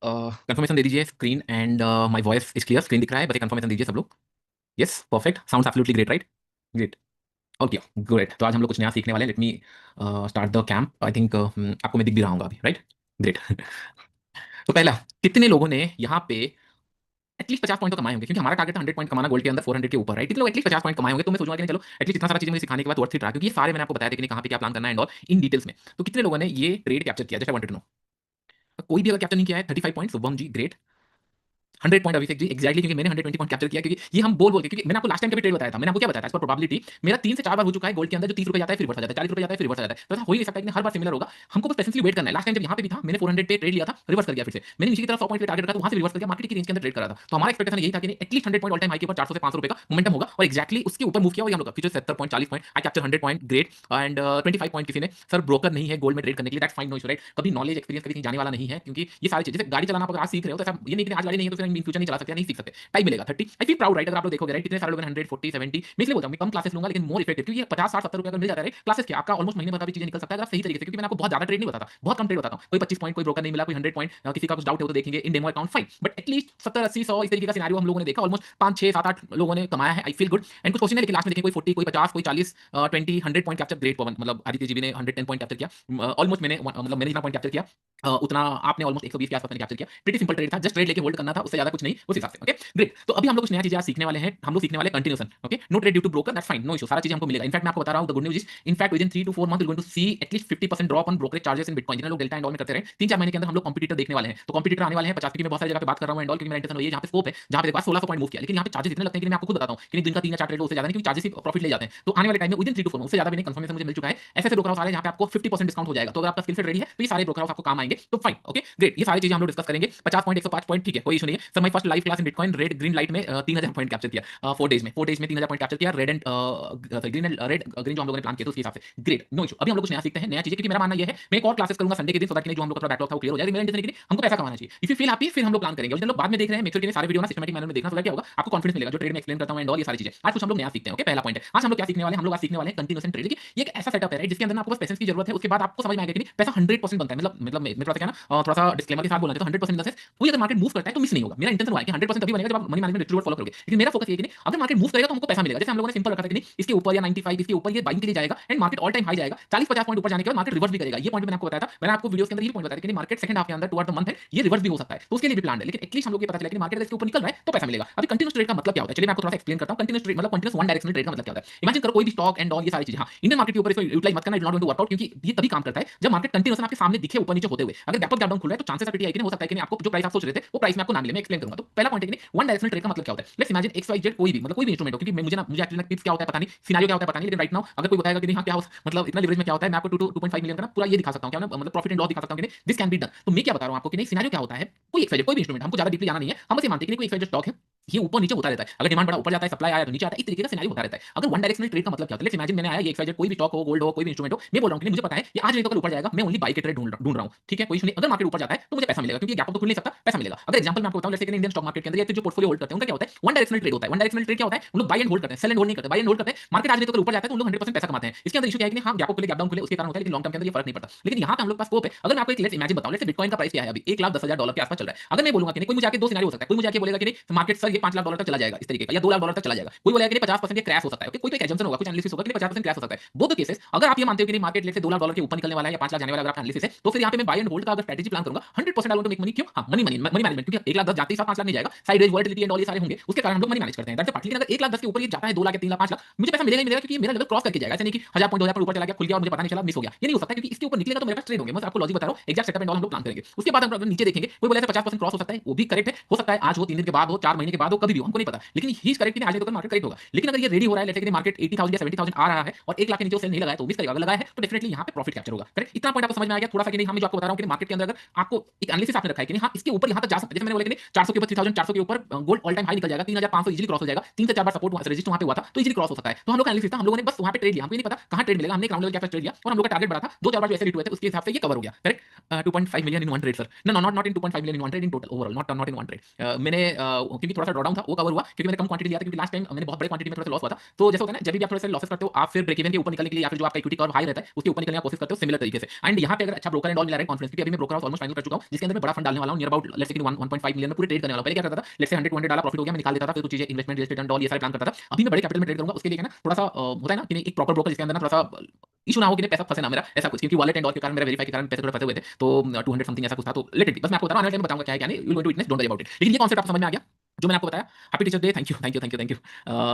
Confirmation दे दीजिए screen and my voice is clear. Screen दिख रहा है, बस कंफर्मेशन दीजिए सब लोग। Yes, perfect, sounds absolutely great, right? Great. Okay, great. तो आज हम लोग कुछ नया सीखने वाले हैं। Let me start the camp. I think आपको मैं दिख भी रहा हूँ अभी, राइट? ग्रेट। तो पहला, कितने लोगों ने यहाँ पे एटलीस्ट 50 पॉइंट तो कमाए होंगे, क्योंकि हमारा टारगेट 100 पॉइंट कमाना गोल्ड के अंदर 400 के ऊपर, राइट? कितने लोग एटलीस्ट 50 पॉइंट कमाए होंगे? तो मैं सोचूंगा कि नहीं, चलो एटलीस्ट इतना सारा चीजें मुझे सिखाने के बाद वर्थ इट रहा, क्योंकि ये सारे मैंने आपको बताया थे कि नहीं कहाँ पे क्या प्लान करना है एंड ऑल इन डिटेल्स में। तो कितने लोगों ने ये ट्रेड कैप्चर किया? Just I wanted to know. कोई भी अगर कैप्चर नहीं किया है, 35 point, Shubham ji, great. 100 point Abhishek ji, exactly, क्योंकि मैंने 120 पॉइंट कैप्चर किया, क्योंकि ये हम बोल बोल के, क्योंकि मैंने आपको लास्ट टाइम का भी ट्रेड बताया था। मैंने आपको क्या बताया था? इस पर प्रोबेबिलिटी मेरा 3 से 4 बार हो चुका है गोल्ड के अंदर, जो 30 रुपए जाता है फिर रिवर्स आ जाता है, 40 रुपए जाता है फिर रिवर्स आ जाता है। तो ऐसा हो ही नहीं सकता कि हर बार सिमिलर होगा। हमको बस पेशेंटली वेट करना है। लास्ट टाइम जब यहाँ पे भी था, मैंने 400 पे ट्रेड लिया था, रिवर्स कर गया फिर से। मैंने नीचे की तरफ 100 पॉइंट पे टारगेट रखा, तो वहां से रिवर्स कर गया, मार्केट की रेंज के अंदर ट्रेड करा था। तो हमारा एक्सपेक्टेशन यही था कि at least 100 point all time high के ऊपर 400 से 500 रुपए का मोमेंटम होगा, और एक्जैक्टली उसके ऊपर मूव किया। और हम लोग का future 70 point, 40 point, I capture 100 point, great. And 25 point किसी ने, सर ब्रोकर नहीं है गोल्ड में ट्रेड करने के लिए, that's fine, no issue, right? कभी नॉलेज एक्सपीरियंस कभी जाने वाला नहीं है, क्योंकि ये सारी चीजें, जैसे गाड़ी चलाना आप अगर आज सीख रहे हो, तो ऐसा ये नहीं कि आज गाड़ी नहीं है तो फिर इन फ्यूचर नहीं चला सकते, नहीं सीख सकते, टाइम मिलेगा। 30, आई फील प्राउड, राइट? अगर आप लोग देखोगे, राइट, कितने सारे लोगों ने 100, 40, 70, मैं इसलिए बोलता हूँ मैं कम क्लासेस लूंगा लेकिन मोर इफेक्टिव, क्योंकि ये 50, 60, 70 रुपए अगर मिल जाता है, राइट? क्लासेस क्या आपका ऑलमोस्ट महीने भर का भी चीजें निकल सकता है अगर आप सही तरीके से, क्योंकि मैंने आपको बहुत ज्यादा ट्रेड नहीं बताता, बहुत कम ट्रेड बताता हूँ। कोई 25 पॉइंट, कोई ब्रोकर नहीं मिला, कोई 100 पॉइंट, किसी का कुछ डाउट है तो देखेंगे इन demo account, fine. But at least 70, 80, 100 इस तरीके का सिनेरियो हम लोगों ने देखा, ऑलमोस्ट 5, 6, 7, 8 लोगों ने कमाया है। I feel good. एंड कुछ क्वेश्चन है लेकिन लास्ट में देखें, कोई 40, कोई 50, कोई 40, 20, 100 पॉइंट कैप्चर, ग्रेट पवन, मतलब आदित्य जी ने 110 पॉइंट कैप्चर किया। ऑलमोस्ट मैंने, मतलब मैंने जितना पॉइंट कैप्चर किया उतना आपने ऑलमोस्ट 120 के आसपास मैंने कैप्चर किया। प्रीटी सिंपल ट्रेड था, जस्ट ट्रेड लेके होल्ड करना था, उससे ज्यादा कुछ नहीं उस हिसाब से। Okay, great. तो अभी हम लोग कुछ नया चीजें आज सीखने वाले हैं। हम लोग सीखने वाले continuation. Okay, no trade due to broker, that's fine, no issue, सारा चीजें हमको मिलेगा। इनफैक्ट मैं आपको बता रहा हूं, the good news is, in fact with in 3 to 4 month we going to see at least 50% drop on brokerage charges in bitcoin. जिन्हें लोग डेल्टा एंड ऑल में करते रहे, 3-4 महीने के अंदर हम लोग कॉम्पिटिटर देखने वाले हैं। तो कॉम्पिटिटर आने वाले हैं 50, की मैं बहुत सारी जगह पे बात कर रहा हूं एंड ऑल, क्योंकि मेरा इंटेंशन है जहां पे स्कोप है, जहां पे देखो 1600 पॉइंट मूव किया, लेकिन यहां पे चार्जेस इतने लगते हैं कि मैं आपको खुद बताता हूं कि दिन का 3 या 4 ट्रेड लो, उससे ज्यादा नहीं, क्योंकि चार्जेस ही प्रॉफिट ले जाते हैं। तो आने वाले टाइम में विद इन 3 to 4 मंथ, उससे ज्यादा भी नहीं, कंफर्मेशन मुझे मिल चुका है। ऐसे ब्रोकर हाउस आ रहे हैं जहां पे आपको 50% डिस्काउंट हो जाएगा। तो अगर आपका स्किल सेट रेडी है तो ये सारे ब्रोकर हाउस आपको काम आएंगे। तो फाइन, ओके, ग्रेट। ये सारी चीजें हम लोग डिस्कस करेंगे। 50 पॉइंट, 105 पॉइंट, ठीक है, कोई इशू नहीं है sir. My first live class in bitcoin, red green light में 3000 पॉइंट कैप्चर किया 4 डेज में, 4 डेज में 3000 पॉइंट कैप्चर किया। Red and green and red green जो हम लोगों ने प्लान किया, तो उसके हिसाब से ग्रेट, नो इशू। अभी हम लोग कुछ नया सीखते हैं, नया चीजें, क्योंकि मेरा मानना ये है, मैं एक और क्लासेस करूंगा संडे के दिन, सो दैट जो हम लोग का बैकलॉग था वो क्लियर हो जाएगा। मेरा इंटेंशन है कि हमको पैसा कमाना चाहिए। इफ यू फील हैप्पी, फिर हम लोग प्लान करेंगे। और जिन लोग बाद में देख रहे हैं, मेक श्योर कि सारे वीडियो ना सिस्टमैटिक मैनर में देखना, तो क्या होगा, आपको कॉन्फिडेंस मिलेगा जो ट्रेड में एक्सप्लेन करता हूं एंड ऑल ये सारी चीजें। आज कुछ हम लोग नया सीखते हैं। ओके, पहला पॉइंट है आज हम लोग क्या सीखने वाले हैं। हम लोग आज सीखने वाले हैं कंटिन्यूएशन ट्रेड। देखिए ये एक ऐसा सेटअप है, राइट, जिसके अंदर आपको बस पेशेंस की जरूरत है। उसके बाद आपको समझ में आएगा कि नहीं पैसा 100% बनता है। मतलब मैं थोड़ा सा क्या ना, थोड़ा सा डिस्क्लेमर के साथ बोलना चाहता हूं। 100% इन द सेंस, कोई अगर मार्केट मूव करता है तो मिस नहीं होगा। मेरा इंटेंशन हुआ है कि 100% तभी बनेगा जब आप मनी मैनेजमेंट डिस्ट्रीब्यूट फॉलो करोगे। लेकिन मेरा फोकस ये है कि नहीं, अगर मार्केट मूव करेगा तो हमको पैसा मिलेगा। जैसे हम लोगों ने सिंपल रखा था कि नहीं, इसके ऊपर या 95 इसके ऊपर ये बाइंग के लिए जाएगा and market all time high जाएगा। 40-50 पॉइंट ऊपर जाने के बाद मार्केट रिवर्स भी करेगा। ये पॉइंट मैंने आपको बताया था। मैंने आपको वीडियोस के अंदर ये पॉइंट बताया था कि मार्केट सेकंड हाफ के अंदर टुवर्ड द मंथ है, ये रिवर्स भी हो सकता है, तो उसके लिए भी प्लान है। लेकिन एटलीस्ट हम लोग ये पता चला कि मार्केट इसके ऊपर निकल रहा है तो पैसा मिलेगा। अभी कंटिन्यूस ट्रेड का मतलब क्या होता है, चलिए मैं आपको थोड़ा सा एक्सप्लेन करता हूं। कंटिन्यूस ट्रेड मतलब कंटिन्यूस वन डायरेक्शनल ट्रेड का मतलब क्या होता है। इमेजिन करो कोई भी स्टॉक एंड ऑल ये सारी चीजें, हां, इंडियन मार्केट के ऊपर इसको यूटिलाइज मत करना, it not going to work out, क्योंकि ये तभी काम करता है जब मार्केट कंटिन्यूसन आपके सामने दिखे ऊपर नीचे होते हुए। अगर गैप अप गैप डाउन खुल रहा है तो चांसेस आर प्रीटी हाई कि हो सकता है कि आपको जो प्राइस आप सोच रहे थे वो प्राइस में आपको ना मिले। मैं एक्सप्लेन करूंगा। तो पहला पॉइंट है कि वन डायरेक्शनल ट्रेड का मतलब क्या होता है। Let's imagine X Y Z कोई भी, मतलब कोई भी इंस्ट्रूमेंट हो, क्योंकि मुझे एक्चुअली टिप्स क्या होता है पता नहीं, सिनेरियो क्या होता है पता नहीं, लेकिन राइट नाउ अगर कोई बताएगा कि नहीं हाँ क्या हो, मतलब इतना लिवरेज में क्या होता है, मैं आपको 2.5 मिलियन का ना पूरा ये दिखा सकता हूं, क्या मतलब प्रॉफिट एंड लॉस दिखा सकता हूं कि नहीं दिस कैन बी डन। तो मैं क्या बता रहा हूं आपको कि नहीं सिनेरियो क्या होता है, कोई एक्स वाई जेड कोई भी इंस्ट्रूमेंट, हमको ज्यादा डीपली जाना नहीं है, हम बस ये मानते हैं कि कोई एक्स वाई जेड स्टॉक है, ये ऊपर नीचे होता रहता है। अगर डिमांड बढ़ा ऊपर जाता है, सप्लाई आया तो नीचे आता है, इस तरीके का सिनेरियो होता रहता है। अगर वन डायरेक्शनल ट्रेड का मतलब क्या होता है, लेट्स इमेजिन मैंने आया ये एक्स वाई जेड कोई भी स्टॉक हो, गोल्ड हो, कोई भी इंस्ट्रूमेंट हो, मैं बोल रहा हूं कि मुझे पता है ये आज नहीं तो कल ऊपर जाएगा, मैं ओनली बाई के ट्रेड ढूंढ रहा हूं, ठीक है, कोई इशू नहीं। अगर मार्केट ऊपर जाता है तो मुझे पैसा मिलेगा, क्योंकि गैप अप तो खुल नहीं सकता, पैसा मिलेगा। अगर एग्जांपल मैं आपको बताऊं, जैसे कि इंडियन स्टॉक मार्केट के अंदर या जो पोर्टफोलियो होल्ड करते हैं उनका क्या होता है, वन डायरेक्शनल ट्रेड होता है। वन डायरेक्शनल ट्रेड क्या होता है, उन लोग बाय एंड होल्ड करते हैं, सेल एंड होल्ड नहीं करते, बाय एंड होल्ड करते हैं। मार्केट आज नहीं तो कल ऊपर जाता है तो उन लोग 100% पैसा कमाते हैं। इसके अंदर इशू क्या है कि हां गैप अप खुले गैप डाउन खुले उसके कारण होता है, लेकिन लॉन्ग टर्म के अंदर ये फर्क नहीं पड़ता। लेकिन यहां पे हम लोग पास स्कोप है। अगर मैं आपको एक लेट्स इमेजिन बताऊं, लेट्स बिटकॉइन का प्राइस क्या है अभी, $1,10,000 के आसपास चल रहा है। अगर मैं बोलूंगा कि नहीं, कोई मुझे आके दो सिनेरियो हो सकता है, कोई मुझे आके बोलेगा कि नहीं मार्केट सर ये $5,00,000 तक चला जाएगा इस तरीके का, या $2,00,000 तक चला जाएगा। कोई बोलेगा कि नहीं 50% ये क्रैश हो सकता है। ओके, कोई तो एक एजम्पशन होगा, कुछ एनालिसिस होगा कि 50% क्रैश हो सकता है। वो तो केसेस अगर आप ये मानते हो कि नहीं मार्केट लेट्स से $2,00,000 के ऊपर निकलने वाला है या 5 लाख जाने वाला, अगर आपका एनालिसिस है तो फिर यहां पे मैं बाय एंड होल्ड का अगर स्ट्रेटजी प्लान करूंगा 100% I want to make money. क्यों? हां, मनी मैनेजमेंट, क्योंकि 1,10,000 जाते ही 7-5 लाख नहीं जाएगा, side raise volatility and all ये सारे होंगे, उसके कारण हम लोग मनी मैनेज करते हैं, दैट्स द पार्ट। लेकिन अगर 1,10,000 के ऊपर ये जाता है 2 लाख या 3 लाख 5 लाख, मुझे पैसा मिलेगा ही मिलेगा, क्योंकि मेरा लेवल क्रॉस करके जाएगा। ऐसा नहीं कि 1000 पॉइंट 2000 पॉइंट ऊपर चला गया, खुल गया और मुझे पता नहीं चला, मिस हो गया, ये नहीं हो सकता, क्योंकि इसके ऊपर निकलेगा तो मेरे पास ट्रेड होंगे। मैं आपको लॉजिक बता रहा हूं, एग्जैक्ट सेटअप एंड ऑल हम लोग प्लान करेंगे। उसके बाद हम नीचे देखेंगे, कोई बोले 50% क्रॉस हो सकता है, वो भी करेक्ट है, हो सकता है आज हो, 3 दिन के बाद हो, 4 महीने के बाद हो, कभी भी हो, हमको नहीं पता, लेकिन ही इज करेक्ट कि आज नहीं तो कल मार्केट करेक्ट होगा। लेकिन अगर ये रेडी हो रहा है, लेट्स से कि मार्केट 80,000 या 70,000 आ रहा है और 1 लाख के नीचे सेल नहीं लगाया तो 20 करेगा, अगर लगाया है तो डेफिनेटली यहां पे प्रॉफिट कैप्चर होगा। करेक्ट, इतना पॉइंट आपको समझ में आ गया थोड़ा सा कि नहीं, हम जो आपको बता रहा हूं कि मार्केट के अंदर अगर आपको एक एनालिसिस आपने रखा है कि नहीं हां इसके ऊपर यहां तक जा सकता है, जैसे मैंने बोला कि नहीं 400 के ऊपर 3400 के ऊपर गोल्ड ऑल टाइम हाई निकल जाएगा, 3500 इजीली क्रॉस हो जाएगा, 3 से 4 बार सपोर्ट रेजिस्ट वहां पे हुआ था तो इजीली क्रॉस हो सकता है। तो हम लोग का एनालिसिस था, हम लोगों ने बस वहां पे ट्रेड लिया, हमको नहीं पता कहां ट्रेड मिलेगा, हमने ग्राउंड लेवल कैपेसिटी ट्रेड लिया और हम लोग का टारगेट बड़ा था, 2-4 बार जो ऐसे रिट हुए थे उसके हिसाब से ये कवर हो गया। Correct, 2.5 million in one trade sir, no not in 2.5 million in one trade, in total overall, not in one trade. मैंने क्योंकि थोड़ा सा ड्रॉ डाउन था वो कवर हुआ, क्योंकि मैंने कम क्वांटिटी लिया था, क्योंकि लास्ट टाइम मैंने बहुत बड़े क्वांटिटी में थोड़ा सा लॉस हुआ था। तो जैसे होता है ना, जब भी आप थोड़ा सा लॉसेस करते हो आप फिर ब्रेक इवन के ऊपर निकलने के लिए या फिर जो आपका इक्विटी कर्व हाई रहता है उसके ऊपर निकलने की कोशिश करते हो, सिमिलर तरीके से। एंड यहाँ पे अगर अच्छा ब्रोकर एंड ऑल मिला है, कॉन्फिडेंस कॉन्फिडेंस, क्योंकि अभी मैं ब्रोकर हाउस ऑलमोस्ट फाइनल कर चुका हूं, जिसके अंदर मैं बड़ा फंड डालने वाला हूं, near about let's say 1.5 million में पूरे ट्रेड करने वाला हूं। पहले क्या करता था, लेट्स से 100-200 डाला, प्रॉफिट हो गया, मैं निकाल देता था, फिर कुछ चीजें investment, real estate and all ये सारे प्लान करता था। अभी मैं बड़े कैपिटल में ट्रेड करूंगा, उसके लिए क्या ना थोड़ा सा होता है ना कि एक प्रॉपर ब्रोकर जिसके अंदर ना थोड़ा सा इशू ना हो कि पैसा फंसे ना मेरा, ऐसा कुछ, क्योंकि वॉलेट एंड ऑल के कारण मेरा वेरीफाई के कारण पैसे थोड़े फंसे हुए थे, तो 200 समथिंग ऐसा कुछ था, तो लेट इट बी, बस मैं आपको बता रहा हूं, आने टाइम बताऊंगा क्या है क्या नहीं, you will going to witness, don't worry about it. लेकिन ये कॉन्सेप्ट आपको समझ में आ गया जो मैंने आपको बताया। Happy teachers day, thank you thank you thank you thank you.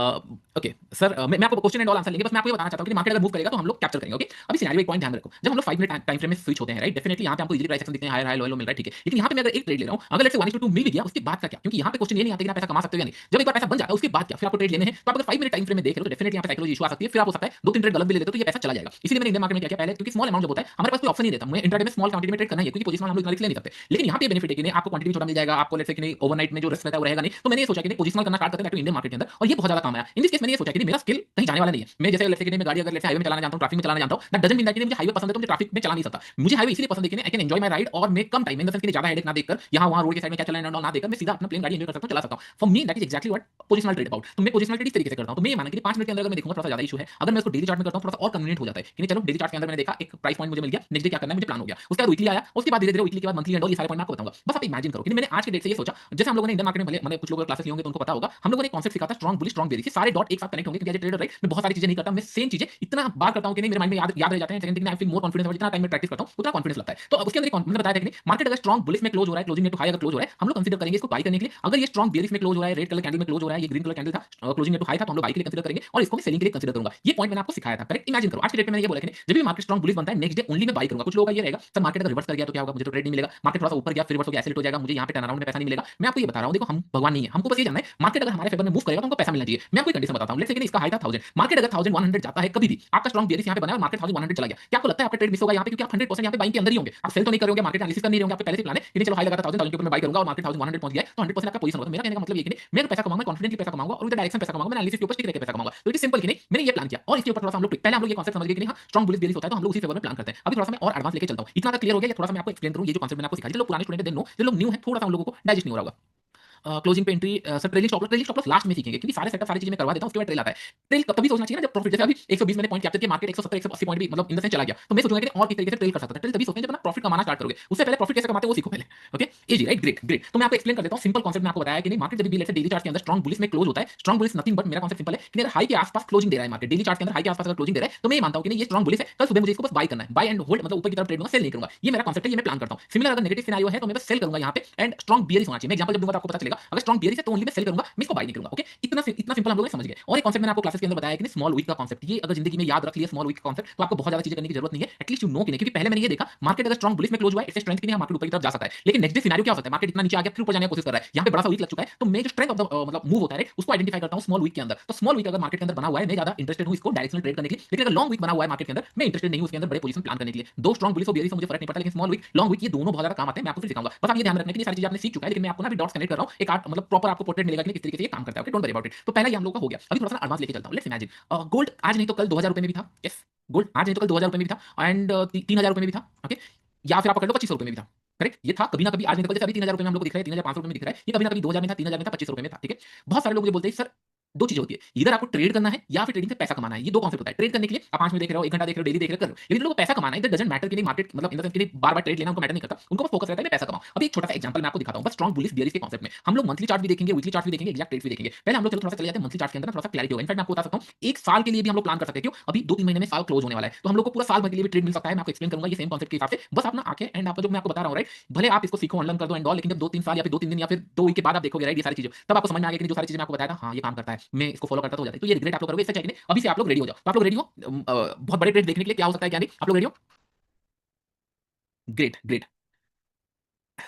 Okay sir, मैं आपको क्वेश्चन एंड ऑल आंसर लेंगे, बस मैं आपको ये बताना चाहता हूं कि मार्केट अगर मूव करेगा तो हम लोग कैप्चर करेंगे। ओके, अभी सिनेरियो एक पॉइंट ध्यान में रखो, जब हम लोग 5 मिनट टाइम फ्रेम में स्विच होते हैं, राइट, डेफिनेटली यहां पे हमको इजीली प्राइस एक्शन दिखते हैं, हायर हाई लो लो मिल रहा है, ठीक है, लेकिन यहां पे मैं अगर एक ट्रेड ले रहा हूं, अगर लेट्स से 1:2 मिल गया, उसके बाद का क्या, क्योंकि यहां पे क्वेश्चन ये नहीं आता कि आप पैसा कमा सकते हो या नहीं, जब एक बार पैसा बन जाता है उसके बाद क्या, फिर आपको ट्रेड लेने हैं, तो आप अगर 5 मिनट टाइम फ्रेम में देख रहे हो तो डेफिनेटली यहां पे साइकोलॉजी इशू आ सकती है, फिर आप हो सकता है 2-3 ट्रेड गलत भी ले लेते हो तो ये पैसा चला जाएगा। इसीलिए मैंने इंडियन मार्केट में क्या किया पहले, क्योंकि स्मॉल अमाउंट जब होता है हमारे पास कोई ऑप्शन नहीं देता, मैं इंट्राडे में स्मॉल क्वांटिटी में ट्रेड करना ही है, क्योंकि पोजीशन हम लोग इतना रिस्क ले नहीं सकते, लेकिन यहां पे बेनिफिट है कि नहीं आपको क्वांटिटी छोटा मिल जाएगा, आपको लेट्स से कि नहीं ओवरनाइट में जो रिस्क रहता है वो रहेगा नहीं, तो मैंने ये सोचा कि नहीं पोजीशनल करना स्टार्ट करते हैं इंडियन मार्केट के अंदर, और ये बहुत ज्यादा काम आया। इन दिस केस मैंने ये सोचा कि मेरा स्किल कहीं जाने वाला नहीं है, मैं जैसे लेट्स से कि मैं गाड़ी अगर लेट्स से हाईवे में चलाना जानता हूं, ट्रैफिक में चलाना जानता हूं, दैट डजंट मीन दैट कि मुझे हाईवे पसंद है तो मुझे ट्रैफिक में चला नहीं सकता, मुझे हाईवे इसलिए पसंद है कि I can enjoy my ride, और मैं कम टाइम में इन द सेंस कि ज्यादा हेडेक ना देखकर यहां वहां रोड के साइड में क्या चल रहा है ना देखकर मैं सीधा अपना प्लेन गाड़ी एंजॉय कर सकता हूं, चला सकता हूं। For me that is exactly what positional trade about. तो मैं पोजिशनल ट्रेड इस तरीके से करता हूं, तो मैं ये माना कि 5 मिनट के अंदर अगर मैं देखूंगा थोड़ा सा ज्यादा इशू है, अगर मैं उसको डेली चार्ट में करता हूं थोड़ा सा और कन्वीनियंट हो जाता है कि नहीं, चलो डेली चार्ट के अंदर मैंने देखा एक प्राइस पॉइंट मुझे मिल गया, नेक्स्ट डे क्या करना है मुझे प्लान हो गया, उसके बाद वीकली आया, उसके बाद धीरे धीरे वीकली के बाद मंथली एंड ऑल ये सारे पॉइंट मैं आपको बताऊंगा। बस आप इमेजिन करो कि मैंने आज के डेट से ये सोचा, जैसे हम लोगों ने इंडियन मार्केट में भले मैंने कुछ लोगों क्लासेस लिए होंगे तो उनको पता होगा, हम लोगों ने कॉन्सेप्ट सीखा था स्ट्रांग बुलिश स्ट्रांग बेरिश, सारे डॉट एक साथ कनेक्ट होंगे, क्योंकि एज ए ट्रेडर राइट मैं बहुत सारी चीजें नहीं करता, मैं सेम चीजें इतना बार करता हूं कि नहीं मेरे माइंड में याद रह जाते हैं, second thing I feel more confidence, और जितना टाइम में प्रैक्टिस करता हूं उतना कॉन्फिडेंस लगता है। तो उसके अंदर मैंने बताया था कि मार्केट अगर स्ट्रांग बुलिश में क्लोज हो रहा है, क्लोजिंग टू हाई अगर क्लोज हो रहा है, हम लोग कंसीडर करेंगे इसको बाय करने के लिए। अगर ये स्ट्रांग बेरिश में क्लोज हो रहा है, रेड कलर कैंडल में क्लोज हो रहा है, ये ग्रीन कलर कैंडल था, क्लोजिंग टू हाई था, तो हम लोग बाय के लिए कंसीडर करेंगे, और इसको मैं सेलिंग के लिए कंसीडर करूंगा। ये पॉइंट मैंने आपको सिखाया था, करेक्ट? इमेजिन करो आज के डेट में मैंने ये बोला कि जब भी मार्केट स्ट्रांग बुलिश बनता है नेक्स्ट डे ओनली मैं बाय करूंगा। कुछ लोगों का ये रहेगा सर मार्केट अगर रिवर्स कर गया तो क्या होगा, मुझे तो ट्रेड नहीं मिलेगा, मार्केट थोड़ा सा ऊपर गया फिर रिवर्स हो गया एसिड हो जाएगा, मुझे यहां पे टर्न अराउंड में पैसा नहीं मिलेगा। मैं आपको ये बता रहा हूं, देखो हम भगवान नहीं है, हमको बस ये जानना है मार्केट अगर हमारे फेवर में मूव करेगा तो हमको पैसा मिलना चाहिए। मैं आपको कंडीशन बताता हूं, लेट्स से कि इसका हाई था 1000, मार्केट अगर 1100 जाता है, कभी भी आपका स्ट्रांग बेरिश यहां पे बना है और मार्केट 1100 चला गया, क्या आपको लगता है आपका ट्रेड मिस होगा यहां पे? क्योंकि आप 100% यहां पे बाइंग के अंदर ही होंगे, आप सेल तो नहीं करोगे, मार्केट एनालिसिस कर नहीं रहोगे, आपके पहले से प्लान है कि चलो हाई लगा था 1000 के ऊपर मैं बाय करूंगा और मार्केट 1100 पहुंच गया तो 100% आपका पोजीशन होगा। मेरा कहने का मतलब ये कि मैं पैसा कमाऊंगा, कॉन्फिडेंटली पैसा कमाऊंगा और विद डायरेक्शन पैसा कमाऊंगा, मैं एनालिसिस के ऊपर स्टिक रहकर पैसा कमाऊंगा। तो इट इज सिंपल कि नहीं मैंने ये प्लान किया, और इसके ऊपर थोड़ा सा हम लोग पहले हम लोग ये कांसेप्ट समझ गए कि नहीं हां स्ट्रांग बुलिश बेरिश होता है तो हम लोग उसी फेवर में प्लान करते हैं। अभी थोड़ा सा मैं और एडवांस लेके चलता हूं, इतना तक क्लियर हो गया? या थोड़ा सा मैं आपको एक्सप्लेन करूं ये जो कांसेप्ट मैंने आपको सिखाया, जो लोग पुराने स्टूडेंट है दे नो, जो लोग न्यू है थोड़ा सा उन लोगों को डाइजेस्ट नहीं हो रहा होगा। क्लोजिंग पे entry, sir trailing stop loss last में सीखेंगे, क्योंकि सारे सेटअप सारी चीजें मैं करवा देता हूं, उसके बाद ट्रेल आता है। ट्रेल तभी सोचना चाहिए ना जब प्रॉफिट, जैसे अभी 120 मैंने पॉइंट कैप्चर किया, मार्केट 170 180 पॉइंट भी मतलब इन द सेंस चला गया, तो मैं सोचूंगा कि और किस तरीके से ट्रेल कर सकता है। ट्रेल तभी सोचें जब अपना प्रॉफिट कमाना स्टार्ट करोगे, उससे पहले प्रॉफिट कैसे कमाते हैं वो सीखो पहले। Okay easy right, great great. तो मैं आपको एक्सप्लेन कर देता हूं, सिंपल कांसेप्ट में आपको बताया कि नहीं मार्केट जब भी लेट्स से डेली चार्ट के अंदर स्ट्रांग बुलिश में क्लोज होता है, स्ट्रांग बुलिश नथिंग बट मेरा कांसेप्ट सिंपल है कि अगर हाई के आसपास क्लोजिंग दे रहा है मार्केट, डेली चार्ट के अंदर हाई के आसपास अगर क्लोजिंग दे रहा है तो मैं ये मानता हूं कि नहीं ये स्ट्रांग बुलिश है, कल सुबह मुझे इसको बस बाय करना है, बाय एंड होल्ड, मतलब ऊपर की तरफ ट्रेड दूंगा, सेल नहीं करूंगा। ये मेरा कांसेप्ट है, ये मैं प्लान करता हूं। सिमिलर अगर नेगेटिव सिनेरियो है तो मैं बस सेल करूंगा यहां पे, एंड स्ट्रांग बियरिश होना चाहिए। मैं एग्जांपल जब दूंगा तो आपको पता चलेगा, अगर स्ट्रांग बियरिश है तो ओनली मैं सेल करूंगा, मैं इसको बाय नहीं करूंगा। ओके इतना सिंपल हम लोग समझ गए। और एक कांसेप्ट मैंने आपको क्लासेस के अंदर बताया कि स्मॉल वीक का कांसेप्ट, ये अगर जिंदगी में याद रख लिया स्मॉल वीक का कांसेप्ट तो आपको बहुत ज्यादा चीजें करने की जरूरत नहीं है, एटलीस्ट यू नो कि नहीं, क्योंकि पहले मैंने ये देखा मार्केट अगर स्ट्रांग बुलिश में क्लोज हुआ है इट्स स्ट्रेंथ कि नहीं मार्केट ऊपर की तरफ जा सकता है, लेकिन नेक्स्ट डे सिनेरियो क्या हो सकता है, मार्केट इतना नीचे आ गया फिर ऊपर जाने की कोशिश कर रहा है, यहां पे बड़ा सा वीक लग चुका है, तो मैं जो स्ट्रेंथ ऑफ द मतलब मूव होता है उसको आइडेंटिफाई करता हूं स्मॉल वीक के अंदर। तो स्मॉल वीक अगर मार्केट के अंदर बना हुआ है, मैं ज्यादा इंटरेस्टेड हूं इसको डायरेक्शनल ट्रेड करने के लिए, लेकिन अगर लॉन्ग वीक बना हुआ है मार्केट के अंदर मैं इंटरेस्टेड नहीं हूं उसके अंदर बड़े पोजीशन प्लान करने के लिए। दो स्ट्रांग बुलिश और बेयरिश मुझे फर्क नहीं पड़ता, लेकिन स्मॉल वीक लॉन्ग वीक ये दोनों बहुत ज्यादा काम आते हैं। मैं आपको फिर सिखाऊंगा, बस आप ये ध्यान रखना कि ये सारी चीजें आपने सीख चुका है, लेकिन मैं आपको ना अभी डॉट्स कनेक्ट कर रहा हूं, एक आर्ट मतलब प्रॉपर आपको पोर्ट्रेट मिलेगा कि किस तरीके से ये काम करता है। Okay don't worry about it. तो पहला ये हम लोग का हो गया, अभी थोड़ा सा एडवांस लेके चलता हूं। लेट्स इमेजिन गोल्ड आज नहीं तो कल 2000 रुपए में भी था, यस गोल्ड आज नहीं तो कल 2000 रुपए में भी था, एंड 3000 रुपए में भी था। ओके या फिर आप पकड़ लो 2500 रुपए में भी था, करेक्ट? ये था कभी ना कभी, आज नहीं तो कल, जैसे अभी 3000 रुपए में हम लोग को दिख रहा है, 3500 रुपए में दिख रहा है, ये कभी ना कभी 2000 में था, 3000 में था, 2500 रुपए में था। ठीक है, बहुत सारे लोग मुझे बोलते हैं सर दो चीजें होती है, इधर आपको ट्रेड करना है या फिर ट्रेडिंग से पैसा कमाना है। ये दो कॉन्सेप्ट होता है। ट्रेड करने के लिए आप 5 मिनट देख रहे हो, 1 घंटा देख रहे हो, डेली देख रहे हो, कर रहे हो, लेकिन लोगों को पैसा कमाना है, इधर डजंट मैटर कि नहीं मार्केट मतलब इन द सेंस कि बार बार ट्रेड लेना उनको मैटर नहीं करता, उनको बस फोकस रहता है मैं पैसा कमाऊं। अभी एक छोटा सा एग्जांपल मैं आपको दिखाता हूं, बस स्ट्रांग बुलिश बियरिश के कॉन्सेप्ट में हम लोग मंथली चार्ट भी देखेंगे, वीकली चार्ट भी देखेंगे, एग्जैक्ट ट्रेड भी देखेंगे। पहले हम लोग चलो थोड़ा सा चले जाते हैं मंथली चार्ट के अंदर, थोड़ा सा क्लैरिटी होगा। इनफैक्ट मैं आपको बता सकता हूं एक साल के लिए भी हम लोग प्लान कर सकते हैं, क्यों अभी 2-3 महीने में साल क्लोज होने वाला है, तो हम लोग को पूरा साल भर के लिए भी ट्रेड मिल सकता है। मैं आपको एक्सप्लेन करूंगा ये सेम कॉन्सेप्ट के हिसाब से, बस अपना आके एंड आपको जो मैं आपको बता रहा हूं राइट, भले आप इसको सीखो अनलर्न कर दो एंड ऑल, लेकिन जब 2-3 साल या फिर 2-3 दिन या फिर 2 वीक के बाद आप देखोगे राइट ये सारी चीजें, तब आपको समझ में आ गया कि जो सारी चीजें मैं आपको बताया था हाँ ये काम करता है, मैं इसको फॉलो करता तो हो जाता है। तो ये रिग्रेट आप लोग करोगे इससे चाहिए नहीं, अभी से आप लोग रेडी हो जाओ। तो आप लोग रेडी हो बहुत बड़े ट्रेड देखने के लिए, क्या हो सकता है क्या नहीं, आप लोग रेडी हो? Great great.